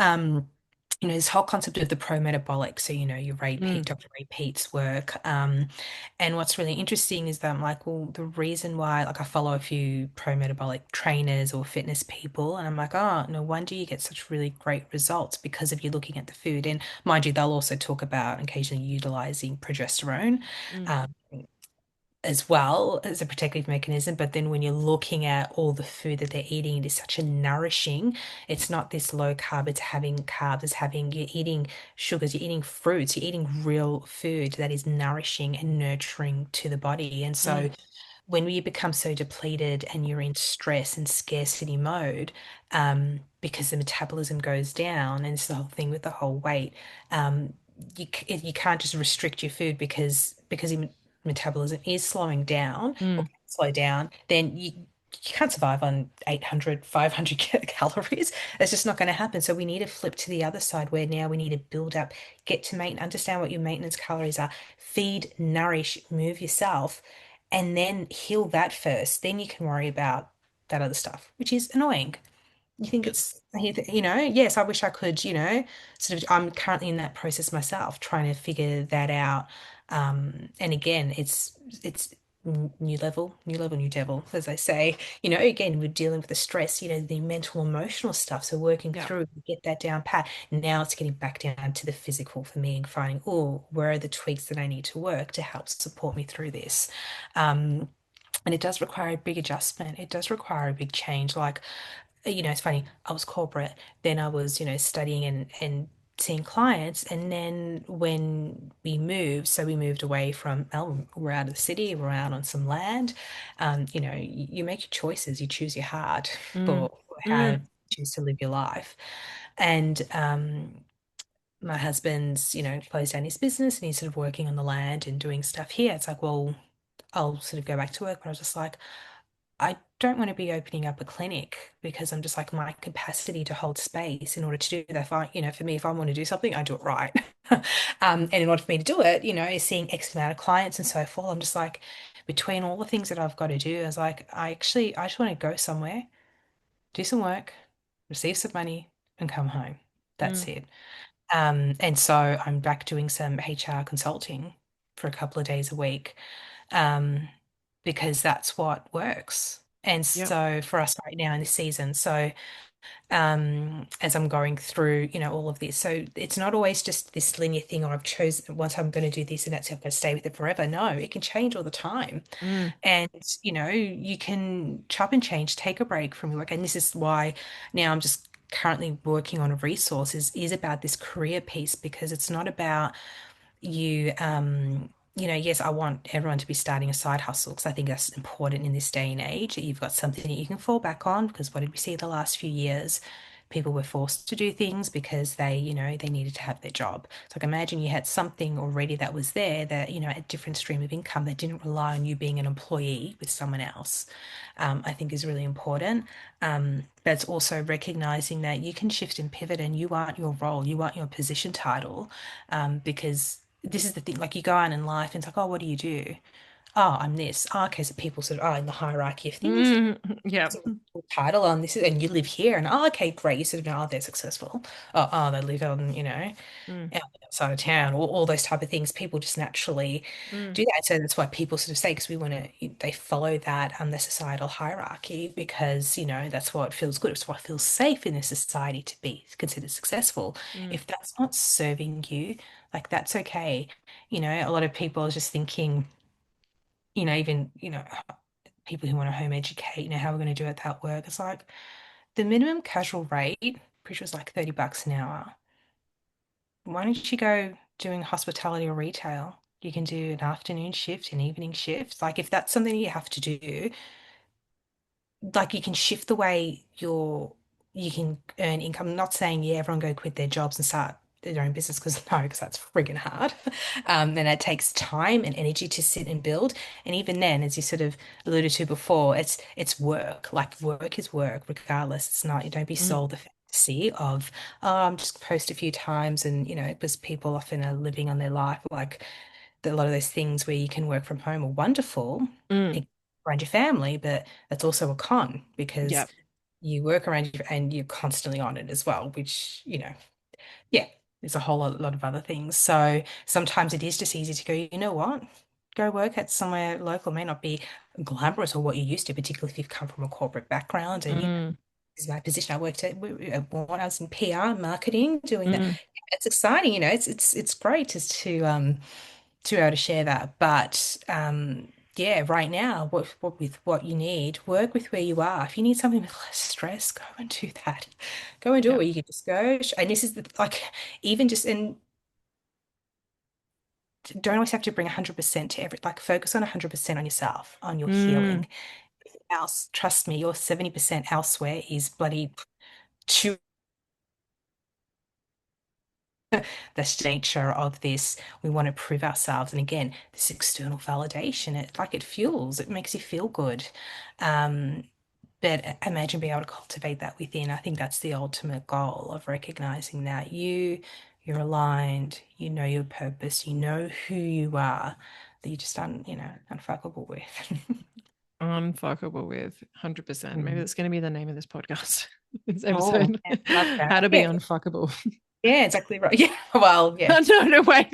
this whole concept of the pro-metabolic. So, your Ray Pete, Mm, Dr. Ray Peat's work. And what's really interesting is that I'm like, well, the reason why, like, I follow a few pro-metabolic trainers or fitness people, and I'm like, oh, no wonder you get such really great results because of you looking at the food. And mind you, they'll also talk about occasionally utilizing progesterone. mm, Um, as well as a protective mechanism. But then when you're looking at all the food that they're eating, it is such a nourishing. It's not this low carb, it's having carbs, you're eating sugars, you're eating fruits, you're eating real food that is nourishing and nurturing to the body. And mm, so when you become so depleted and you're in stress and scarcity mode, because the metabolism goes down, and it's the whole thing with the whole weight, um, you can't just restrict your food because your metabolism is slowing down or mm, can slow down, then you can't survive on 800, 500 calories. It's just not going to happen. So we need to flip to the other side where now we need to build up, get to understand what your maintenance calories are, feed, nourish, move yourself, and then heal that first. Then you can worry about that other stuff, which is annoying. You think yeah, yes, I wish I could, I'm currently in that process myself, trying to figure that out. And again, it's new level, new devil, as I say. Again, we're dealing with the stress, the mental, emotional stuff. So working yeah. through, get that down pat. Now it's getting back down to the physical for me and finding, oh, where are the tweaks that I need to work to help support me through this? Um, and it does require a big adjustment. It does require a big change. Like, it's funny, I was corporate, then I was, studying and seeing clients. And then when we moved away from Melbourne, we're out of the city, we're out on some land. You make your choices, you choose your heart Mm, for how mm, you choose to live your life. And my husband's, closed down his business and he's sort of working on the land and doing stuff here. It's like, well, I'll sort of go back to work, but I was just like, I don't want to be opening up a clinic because I'm just like my capacity to hold space in order to do that. If I, for me, if I want to do something, I do it right. And in order for me to do it, is seeing X amount of clients and so forth. I'm just like, between all the things that I've got to do, I was like, I just want to go somewhere, do some work, receive some money, and come home. That's mm. it. And so I'm back doing some HR consulting for a couple of days a week, um, because that's what works. And Yeah. so for us right now in this season, so as I'm going through, all of this, so it's not always just this linear thing, or I've chosen once I'm going to do this and that's it, I'm going to stay with it forever. No, it can change all the time. Mm, And, you can chop and change, take a break from your work. And this is why now I'm just currently working on a resource is about this career piece because it's not about yes, I want everyone to be starting a side hustle because I think that's important in this day and age that you've got something that you can fall back on. Because what did we see the last few years? People were forced to do things because they needed to have their job. So I can imagine you had something already that was there that, a different stream of income that didn't rely on you being an employee with someone else. I think is really important. But it's also recognizing that you can shift and pivot and you aren't your role, you aren't your position title, because this is the thing, like you go out in life and it's like, oh, what do you do? Oh, I'm this. Oh, okay, so people sort of, in the hierarchy of things, mm, yeah. sort of title on this, and you live here, and oh, okay, great. You sort of know, oh, they're successful. Oh, they live on, Mm, outside of town, all those type of things. People just naturally mm, do that. So that's why people sort of say, because we want to, they follow that the societal hierarchy because, that's what feels good. It's what feels safe in this society to be considered successful. mm, If that's not serving you, like that's okay. A lot of people are just thinking, even, people who want to home educate, how we're going to do it that work. It's like the minimum casual rate, which was like $30 an hour. Why don't you go doing hospitality or retail? You can do an afternoon shift, an evening shift. Like if that's something you have to do, like you can shift the way you can earn income. I'm not saying everyone go quit their jobs and start their own business because no, because that's friggin' hard. And it takes time and energy to sit and build. And even then, as you sort of alluded to before, it's work. Like work is work, regardless. It's not, you don't be mm, sold the fantasy of, oh, I'm just post a few times and because people often are living on their life like a lot of those things where you can work from home are wonderful mm. around your family, but that's also a con Yeah. because you work around and you're constantly on it as well, which. Yeah, there's a whole lot of other things. So sometimes it is just easy to go, you know what? Go work at somewhere local. May not be glamorous or what you used to, particularly if you've come from a corporate background. And, Mm, this is my position. I worked when I was in PR marketing, doing that. mm, It's exciting, it's great just to be able to share that. But yeah, right now, what with what you need, work with where you are. If you need something with less stress, go and do that. Go and do it yeah. where you can just go. And this is like, even just in, don't always have to bring 100% to every, like, focus on 100% on yourself, on your Mm, healing. Else, trust me, your 70% elsewhere is bloody too. The nature of this. We want to prove ourselves. And again, this external validation, it fuels, it makes you feel good. Um, but imagine being able to cultivate that within. I think that's the ultimate goal of recognizing that you're aligned, you know your purpose, you know who you are, that you're just unfuckable with. unfuckable with 100%. Maybe Mm. that's going to be the name of this podcast, this Oh, episode. yeah, love How that. to be Yeah, unfuckable. yeah, exactly right. Yeah, well, yeah. No, no, wait.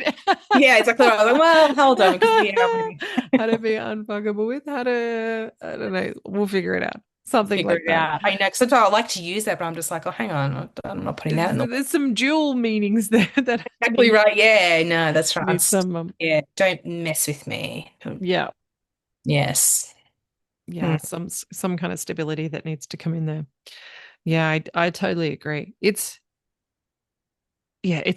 Yeah, exactly right. I was like, well, hold on, because yeah, I'm gonna be How to be unfuckable with, how to, I don't know, we'll figure it out. Something figure like it that. out. I know, because sometimes I like to use that, but I'm just like, oh, hang on, I'm not putting that in the There's some dual meanings there that exactly right. Yeah, no, that's right. need some, Yeah, don't mess with me. yeah, Yes. yeah, Mm. some kind of stability that needs to come in there. Yeah, I totally agree. It's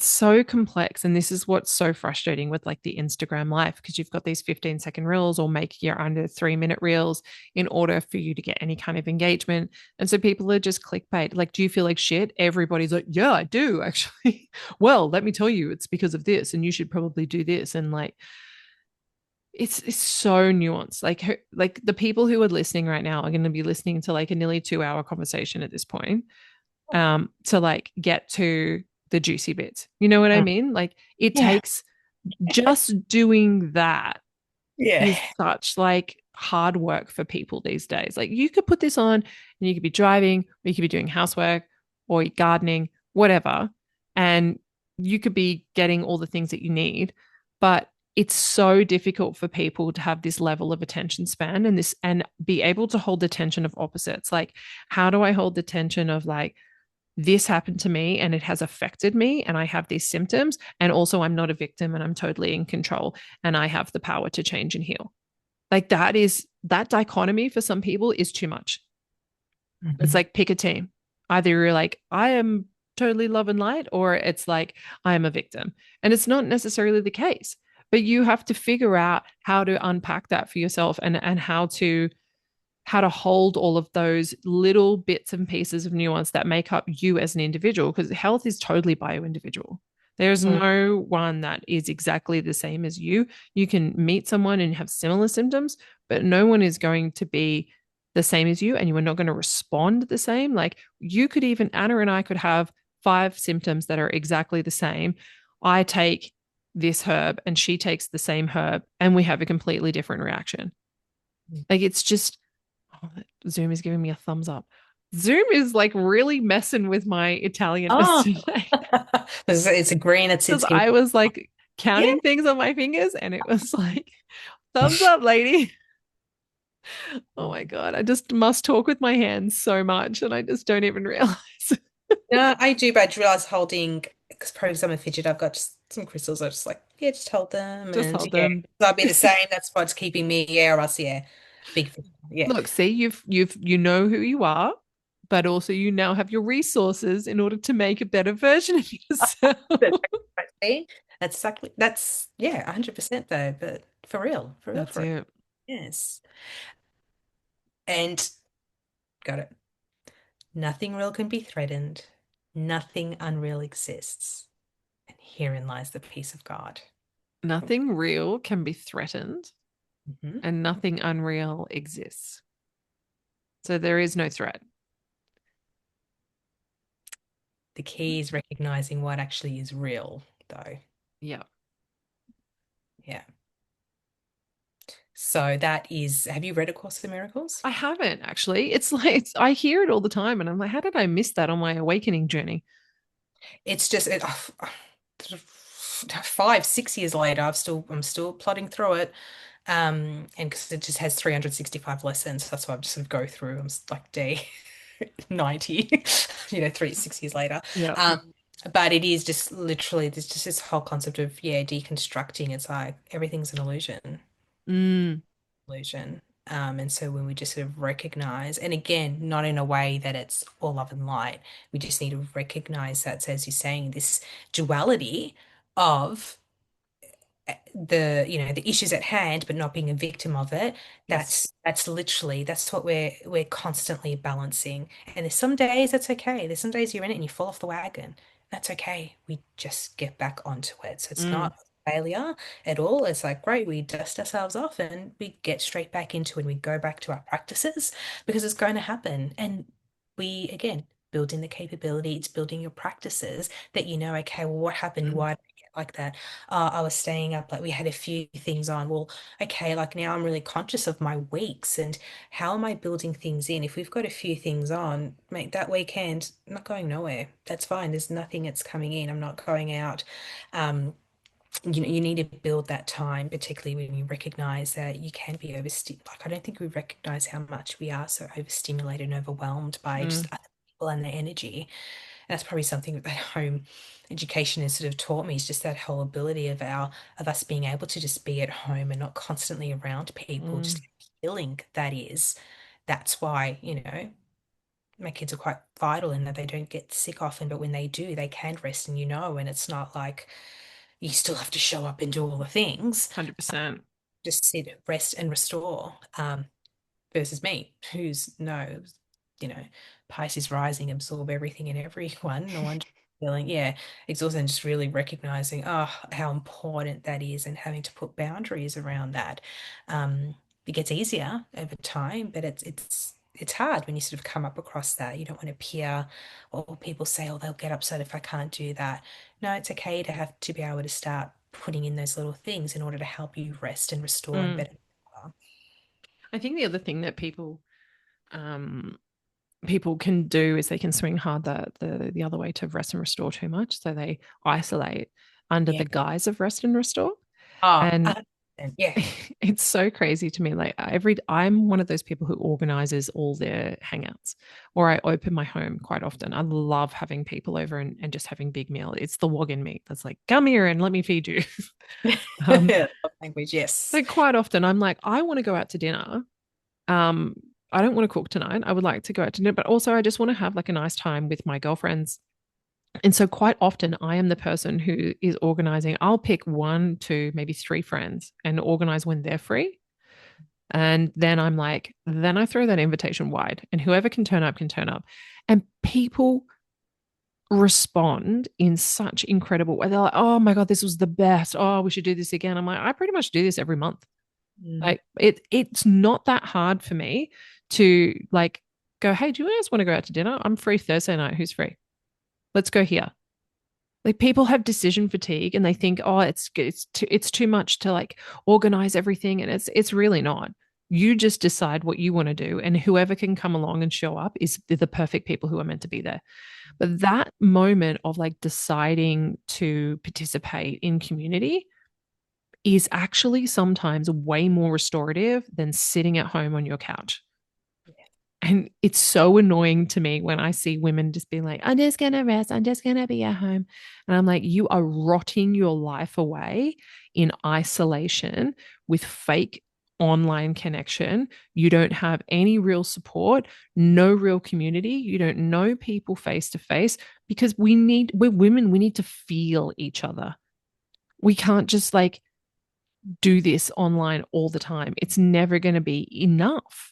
so complex. And this is what's so frustrating with like the Instagram life, because you've got these 15-second reels or make your under 3-minute reels in order for you to get any kind of engagement. And so people are just clickbait. Like, do you feel like shit? Everybody's like, yeah, I do actually. Well, let me tell you, it's because of this, and you should probably do this. And like, it's so nuanced. Like the people who are listening right now are going to be listening to like a nearly 2-hour conversation at this point, to like get to the juicy bits. You know what I Mm. mean? Like it Yeah. takes just doing that Yeah. is such like hard work for people these days. Like you could put this on and you could be driving, or you could be doing housework or gardening, whatever, and you could be getting all the things that you need. But it's so difficult for people to have this level of attention span and be able to hold the tension of opposites. Like, how do I hold the tension of like, this happened to me and it has affected me and I have these symptoms, and also I'm not a victim and I'm totally in control and I have the power to change and heal. Like that dichotomy for some people is too much. It's Mhm. like pick a team. Either you're like, I am totally love and light, or it's like, I am a victim. And it's not necessarily the case, but you have to figure out how to unpack that for yourself, and how to hold all of those little bits and pieces of nuance that make up you as an individual, because health is totally bio-individual. There's Mm. no one that is exactly the same as you. You can meet someone and have similar symptoms, but no one is going to be the same as you, and you are not going to respond the same. Like you could even, Anna and I could have 5 symptoms that are exactly the same. I take this herb and she takes the same herb, and we have a completely different reaction. Like it's just, oh, Zoom is giving me a thumbs up. Zoom is like really messing with my Italianness Oh, today, it's a green. It's because giving. I was like Yeah. counting things on my fingers and it was like, thumbs up, lady. Oh my God. I just must talk with my hands so much and I just don't even realize. No, I do, but I realize holding, because probably I'm a fidget, I've got just some crystals. I just like, yeah, just hold them, Just and hold yeah, them. so I'll be the same. That's what's keeping me. Yeah, or else, yeah, big, yeah. Look, see, you know who you are, but also you now have your resources in order to make a better version of yourself. That's right. See? That's exactly, that's, yeah, 100% though, but for real, for real, That's for real. it. Yes. And got it. Nothing real can be threatened. Nothing unreal exists. And herein lies the peace of God. Nothing real can be threatened Mhm. and nothing unreal exists. So there is no threat. The key is recognizing what actually is real, though. Yeah. Yeah. So that is, have you read A Course in Miracles? I haven't actually. It's like I hear it all the time and I'm like, how did I miss that on my awakening journey? It's just 5, 6 years later, I'm still plodding through it. And because it just has 365 lessons, that's why I just sort of go through. Like day 90, 6 years later. Yeah. But it is just literally there's just this whole concept of deconstructing. It's like everything's an Mm, illusion. And so when we just sort of recognize, and again, not in a way that it's all love and light, we just need to recognize that, so as you're saying, this duality of the issues at hand, but not being a victim of it. yes. That's literally that's what we're constantly balancing. And there's some days that's okay. There's some days you're in it and you fall off the wagon. That's okay. We just get back onto it. So it's Mm, not failure at all. It's like, great, we dust ourselves off and we get straight back into it and we go back to our practices because it's going to happen. And we again building the capability, it's building your practices that okay, well, what happened? mm, Why did I get like that? I was staying up, like we had a few things on. Well, okay, like now I'm really conscious of my weeks and how am I building things in? If we've got a few things on, mate, that weekend, I'm not going nowhere. That's fine. There's nothing that's coming in. I'm not going out. Um, you need to build that time, particularly when you recognize that you can be overstimulated. Like, I don't think we recognize how much we are so overstimulated and overwhelmed by just mm, other people and their energy. And that's probably something that home education has sort of taught me is just that whole ability of us being able to just be at home and not constantly around people, just mm. healing that is. That's why, my kids are quite vital in that they don't get sick often, but when they do, they can rest and and it's not like you still have to show up and do all the things. 100%. Just sit, rest and restore. Versus me, who's no, you know, Pisces rising, absorb everything and everyone. No one feeling, exhausted and just really recognizing, how important that is and having to put boundaries around that. It gets easier over time, but it's hard when you sort of come up across that. You don't want to appear, or people say, oh, they'll get upset if I can't do that. No, it's okay to have to be able to start putting in those little things in order to help you rest and restore and Mm. better. I think the other thing that um, people can do is they can swing hard the other way to rest and restore too much. So they isolate under Yeah. the guise of rest and restore. Oh, And 100%. Yeah. it's so crazy to me. Like I'm one of those people who organizes all their hangouts, or I open my home quite often. I love having people over and just having big meal. It's the wog in me that's like, come here and let me feed you. um, Love language, yes. so quite often I'm like, I want to go out to dinner. Um, I don't want to cook tonight. I would like to go out to dinner, but also I just want to have like a nice time with my girlfriends. And so quite often I am the person who is organizing. I'll pick one, two, maybe three friends and organize when they're free. And then I'm like, then I throw that invitation wide and whoever can turn up can turn up. And people respond in such incredible way. They're like, oh my God, this was the best. Oh, we should do this again. I'm like, I pretty much do this every month. Mm. Like it's not that hard for me to like go, hey, do you guys want to go out to dinner? I'm free Thursday night. Who's free? Let's go here. Like people have decision fatigue and they think, oh, it's too much to like organize everything, and it's really not. You just decide what you want to do, and whoever can come along and show up is the perfect people who are meant to be there. But that moment of like deciding to participate in community is actually sometimes way more restorative than sitting at home on your couch. And it's so annoying to me when I see women just being like, I'm just going to rest. I'm just going to be at home. And I'm like, you are rotting your life away in isolation with fake online connection. You don't have any real support, no real community. You don't know people face to face because we're women, we need to feel each other. We can't just like do this online all the time. It's never going to be enough.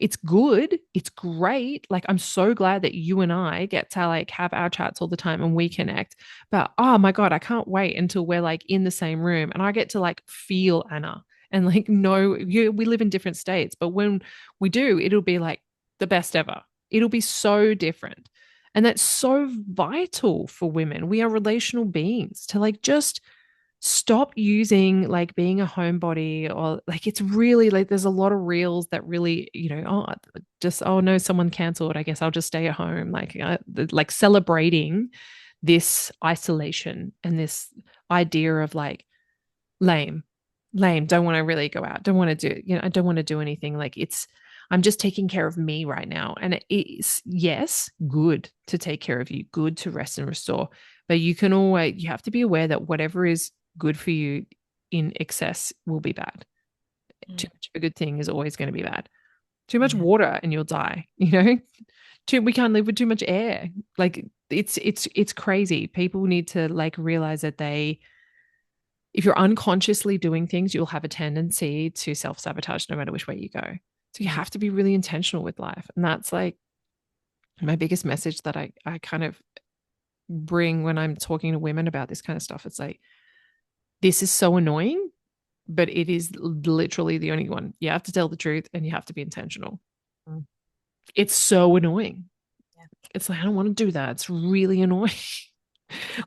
It's good. It's great. Like I'm so glad that you and I get to like have our chats all the time and we connect. But oh my God, I can't wait until we're like in the same room and I get to like feel Anna and like know we live in different states, but when we do, it'll be like the best ever. It'll be so different. And that's so vital for women. We are relational beings to like just stop using like being a homebody, or like it's really like there's a lot of reels that really, just, oh no, someone canceled, I guess I'll just stay at home, like celebrating this isolation and this idea of like lame, lame, don't want to really go out, don't want to do, I don't want to do anything. Like I'm just taking care of me right now. And it is, yes, good to take care of you, good to rest and restore. But you have to be aware that whatever is good for you in excess will be bad. Too Mm. much of a good thing is always going to be bad. Too much Yeah. water and you'll die, you know? We can't live with too much air. Like it's crazy. People need to like realize that if you're unconsciously doing things, you'll have a tendency to self-sabotage no matter which way you go. So you Mm. have to be really intentional with life. And that's like my biggest message that I kind of bring when I'm talking to women about this kind of stuff. It's like, this is so annoying, but it is literally the only one. You have to tell the truth and you have to be intentional. Mm. It's so annoying. Yeah. It's like, I don't want to do that. It's really annoying.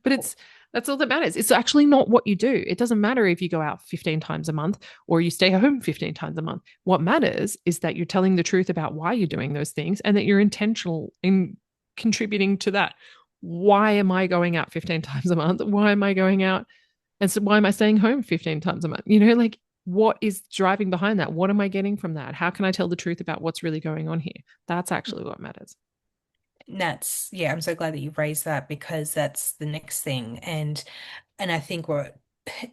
But that's all that matters. It's actually not what you do. It doesn't matter if you go out 15 times a month or you stay home 15 times a month. What matters is that you're telling the truth about why you're doing those things and that you're intentional in contributing to that. Why am I going out 15 times a month? Why am I going out? And so why am I staying home 15 times a month? Like what is driving behind that? What am I getting from that? How can I tell the truth about what's really going on here? That's actually what matters. That's, yeah, I'm so glad that you raised that because that's the next thing. And I think what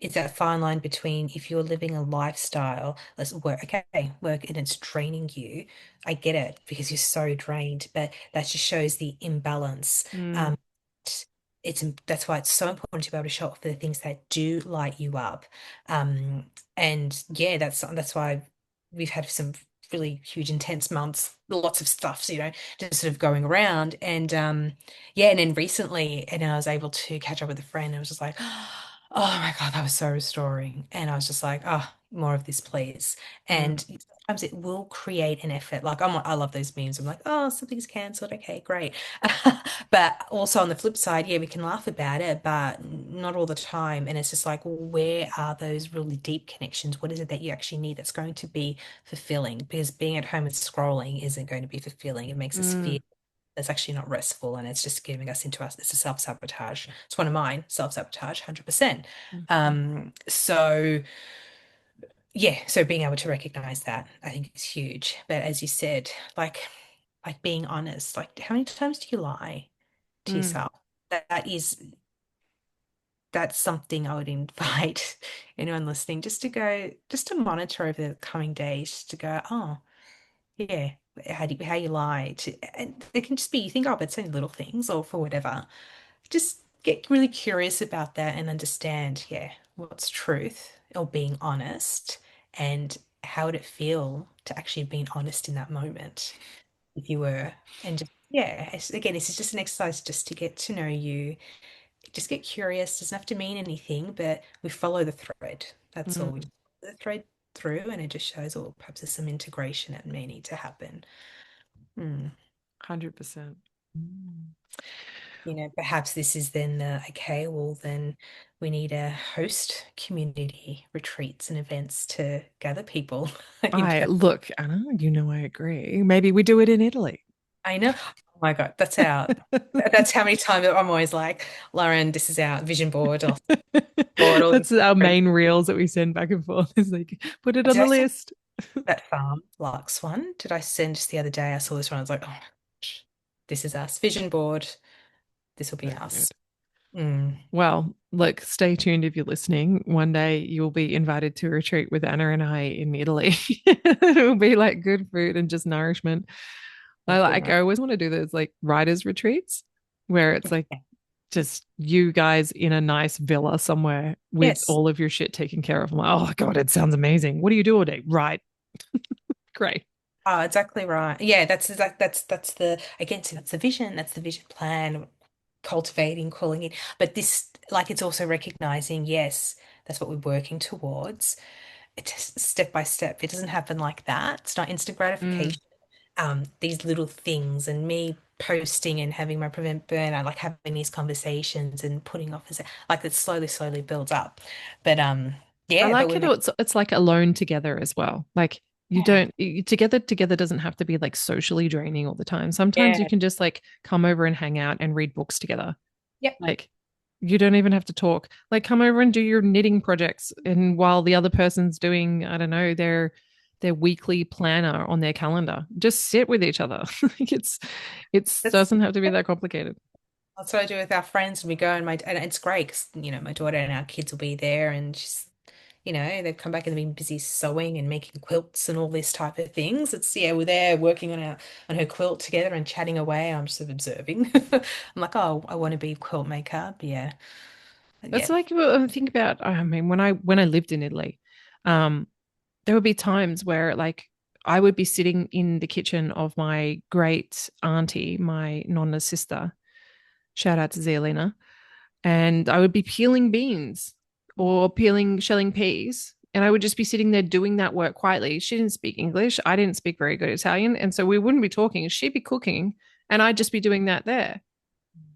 it's that fine line between if you're living a lifestyle, let's work, okay, work and it's draining you. I get it because you're so drained, but that just shows the imbalance. Mm, Um, that's why it's so important to be able to show up for the things that do light you up. And yeah, that's why we've had some really huge, intense months, lots of stuff, so, just sort of going around. And yeah, and then recently, and then I was able to catch up with a friend, and I was just like, oh my God, that was so restoring. And I was just like, oh, more of this, please. mm, And sometimes it will create an effort. Like I love those memes. I'm like, oh, something's cancelled. Okay, great. But also on the flip side, yeah, we can laugh about it, but not all the time. And it's just like, well, where are those really deep connections? What is it that you actually need that's going to be fulfilling? Because being at home and scrolling isn't going to be fulfilling. It makes us feel mm, it's actually not restful and it's just giving us into us. It's a self-sabotage. It's one of mine, self-sabotage, 100%. mm. So yeah, so being able to recognize that, I think is huge. But as you said, like being honest, like how many times do you lie to Mm. yourself? That's something I would invite anyone listening just to go, just to monitor over the coming days, just to go, oh, yeah, how you lie to, and it can just be you think, oh, but it's only little things or for whatever. Just get really curious about that and understand, yeah, what's truth or being honest and how would it feel to actually have been honest in that moment if you were. And just, yeah, again, this is just an exercise just to get to know you. Just get curious. Doesn't have to mean anything, but we follow the thread. That's all. We Mm, just follow the thread through and it just shows, or perhaps there's some integration that may need to happen. Hmm. 100%. Mm. Perhaps this is then okay, well, then we need to host community retreats and events to gather people in I person. look, Anna, I agree. Maybe we do it in Italy. I know. Oh my God, that's how many times I'm always like, Lauren, this is our vision board or board or That's our main reels that we send back and forth. It's like, put it on did the I send list. that farm Larks one? Did I send just the other day? I saw this one. I was like, oh my gosh, this is us. Vision board. This will So be us. good. Mm. Well, look, stay tuned if you're listening. One day you'll be invited to a retreat with Anna and I in Italy. It'll be like good food and just nourishment. I always want to do those like writers retreats where it's like just you guys in a nice villa somewhere with Yes. all of your shit taken care of. I'm like, oh God, it sounds amazing. What do you do all day? Right. Great. Oh, exactly right. Yeah, that's the again, so that's the vision, that's the vision plan, cultivating, calling it. But this, like, it's also recognizing, yes, that's what we're working towards. It's step by step. It doesn't happen like that. It's not instant Mm. gratification. These little things and me posting and having my prevent burnout, like having these conversations and putting off as like it slowly, slowly builds up. But I yeah, but like we it. make It's like alone together as well. Like you yeah, don't together doesn't have to be like socially draining all the time. Sometimes you yeah. can just like come over and hang out and read books together. Yep. Like, you don't even have to talk. Like, come over and do your knitting projects, and while the other person's doing, I don't know, their weekly planner on their calendar, just sit with each other. Like, it's That's doesn't have to be that complicated. That's what I do with our friends. And we go and it's great because, my daughter and our kids will be there and she's, they've come back and they've been busy sewing and making quilts and all this type of things. Yeah, we're there working on her quilt together and chatting away. I'm just sort of observing. I'm like, oh, I want to be a quilt maker. But yeah. That's Yeah. like what I think about. I mean, when I lived in Italy, um, there would be times where like I would be sitting in the kitchen of my great auntie, my nonna's sister. Shout out to Zelina, and I would be peeling beans or shelling peas. And I would just be sitting there doing that work quietly. She didn't speak English. I didn't speak very good Italian. And so we wouldn't be talking. She'd be cooking and I'd just be doing that there.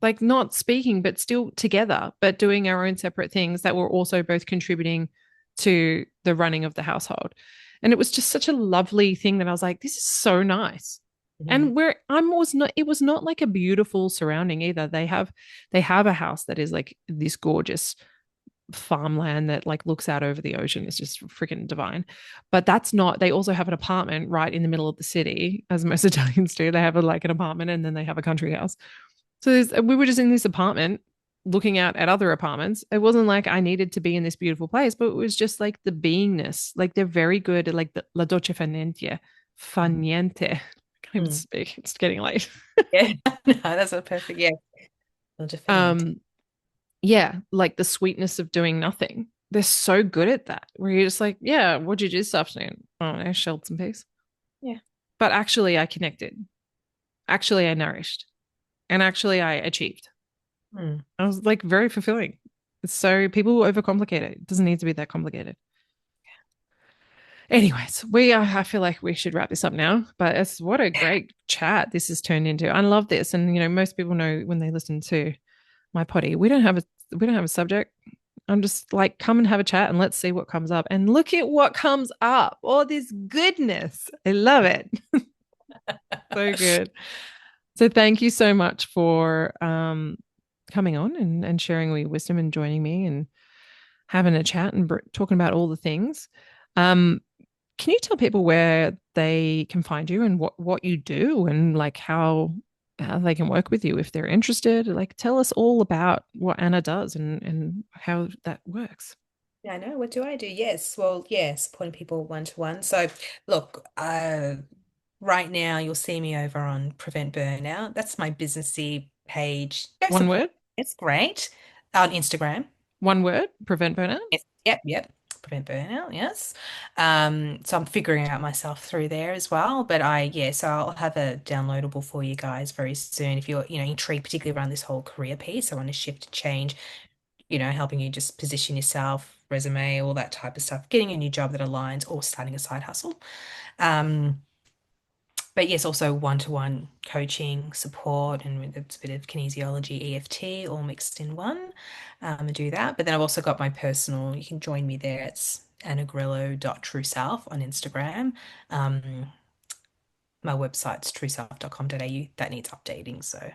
Like not speaking, but still together, but doing our own separate things that were also both contributing to the running of the household. And it was just such a lovely thing that I was like, this is so nice. Mhm. And where I'm was not, it was not like a beautiful surrounding either. They have a house that is like this gorgeous farmland that like looks out over the ocean. It's just freaking divine. But that's not, they also have an apartment right in the middle of the city, as most Italians do. They have like an apartment and then they have a country house. So we were just in this apartment looking out at other apartments. It wasn't like I needed to be in this beautiful place, but it was just like the beingness. Like they're very good at like the la dolce fa niente, fa niente. I can't even Mm. speak. It's getting late. Yeah. No, that's a perfect. Yeah. Well, definitely. um, yeah, like the sweetness of doing nothing. They're so good at that. Where you're just like, yeah, what'd you do this afternoon? Oh, I shelled some peas. Yeah. But actually, I connected. Actually, I nourished, and actually, I achieved. Mm. I was like very fulfilling. So people overcomplicate it. It doesn't need to be that complicated. Anyways, I feel like we should wrap this up now. But it's what a great chat this has turned into. I love this. And most people know when they listen to my potty, we don't have a subject. I'm just like, come and have a chat and let's see what comes up. And look at what comes up. All this goodness. I love it. So good. So thank you so much for coming on and sharing all your wisdom and joining me and having a chat and talking about all the things. Um, can you tell people where they can find you and what you do and like how they can work with you if they're interested? Like tell us all about what Anna does and how that works. Yeah, I know. What do I do? Yes. Well, yeah, supporting people one to one. So, look, right now you'll see me over on Prevent Burnout. That's my businessy page. Go One support. word, It's great. On Instagram. one word, prevent burnout. Yes. Yep, yep. Prevent burnout, yes. So I'm figuring out myself through there as well. But so I'll have a downloadable for you guys very soon if you're, intrigued, particularly around this whole career piece. I want to shift and change, helping you just position yourself, resume, all that type of stuff, getting a new job that aligns or starting a side hustle. Um, but yes, also one-to-one coaching, support, and with a bit of kinesiology, EFT, all mixed in one. I do that. But then I've also got my personal, you can join me there. It's annagrillo.trueself on Instagram. My website's trueself.com.au. That needs updating. So,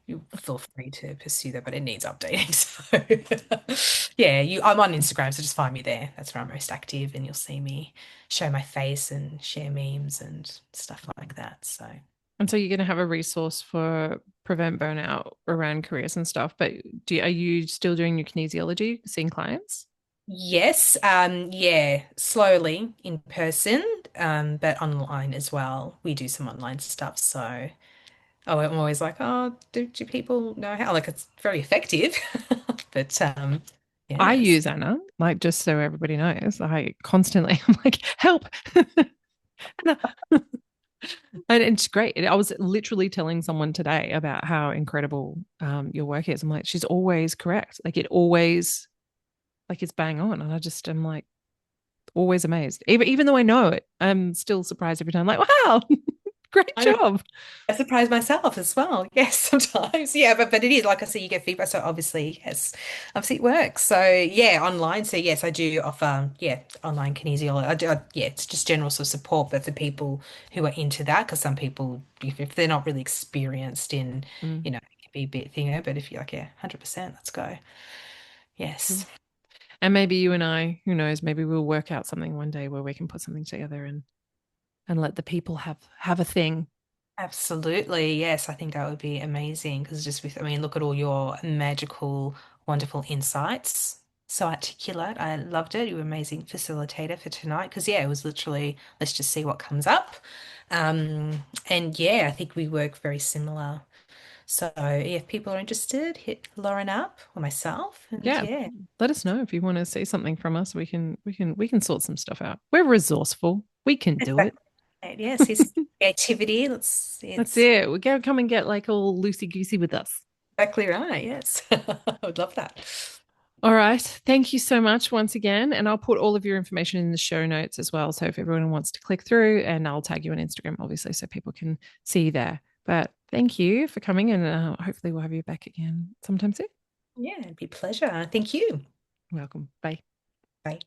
you feel free to pursue that, but it needs updating. So, yeah, I'm on Instagram, so just find me there. That's where I'm most active, and you'll see me show my face and share memes and stuff like that. So, And so you're going to have a resource for prevent burnout around careers and stuff. But are you still doing your kinesiology, seeing clients? yes, yeah, slowly in person, but online as well. We do some online stuff. So, I'm always like, oh, do people know how? Like, it's very effective, but I yes. use Anna, like just so everybody knows. I constantly, I'm like, help. Anna. And it's great. I was literally telling someone today about how incredible your work is. I'm like, she's always correct. Like it always, like it's bang on. And I just am like, always amazed. Even though I know it, I'm still surprised every time. Like, wow, great I know. job. I surprise myself as well. Yes, sometimes. Yeah, but it is like I say, you get feedback. So obviously, yes, obviously it works. So yeah, online. So yes, I do offer online kinesiology. Yeah, it's just general sort of support, but for people who are into that, because some people, if they're not really experienced in, Mm. be a bit thinner, but if you're like, yeah, 100%, let's go. Yes. Cool. And maybe you and I, who knows, maybe we'll work out something one day where we can put something together and let the people have a thing. Absolutely. Yes, I think that would be amazing because just with, I mean, look at all your magical, wonderful insights. So articulate. I loved it. You were an amazing facilitator for tonight because, yeah, it was literally, let's just see what comes up. And yeah, I think we work very similar. So yeah, if people are interested, hit Lauren up or myself. And Yeah. yeah, Let us know if you want to see something from us. We can sort some stuff out. We're resourceful. We can do it. exactly. Yes, here's creativity. That's It's it. We go come and get like all loosey goosey with us. exactly right. Yes. I would love that. All right. Thank you so much once again. And I'll put all of your information in the show notes as well. So if everyone wants to click through, and I'll tag you on Instagram, obviously, so people can see you there. But thank you for coming. And hopefully, we'll have you back again sometime soon. Yeah, it'd be a pleasure. Thank you. Welcome. Bye. Bye.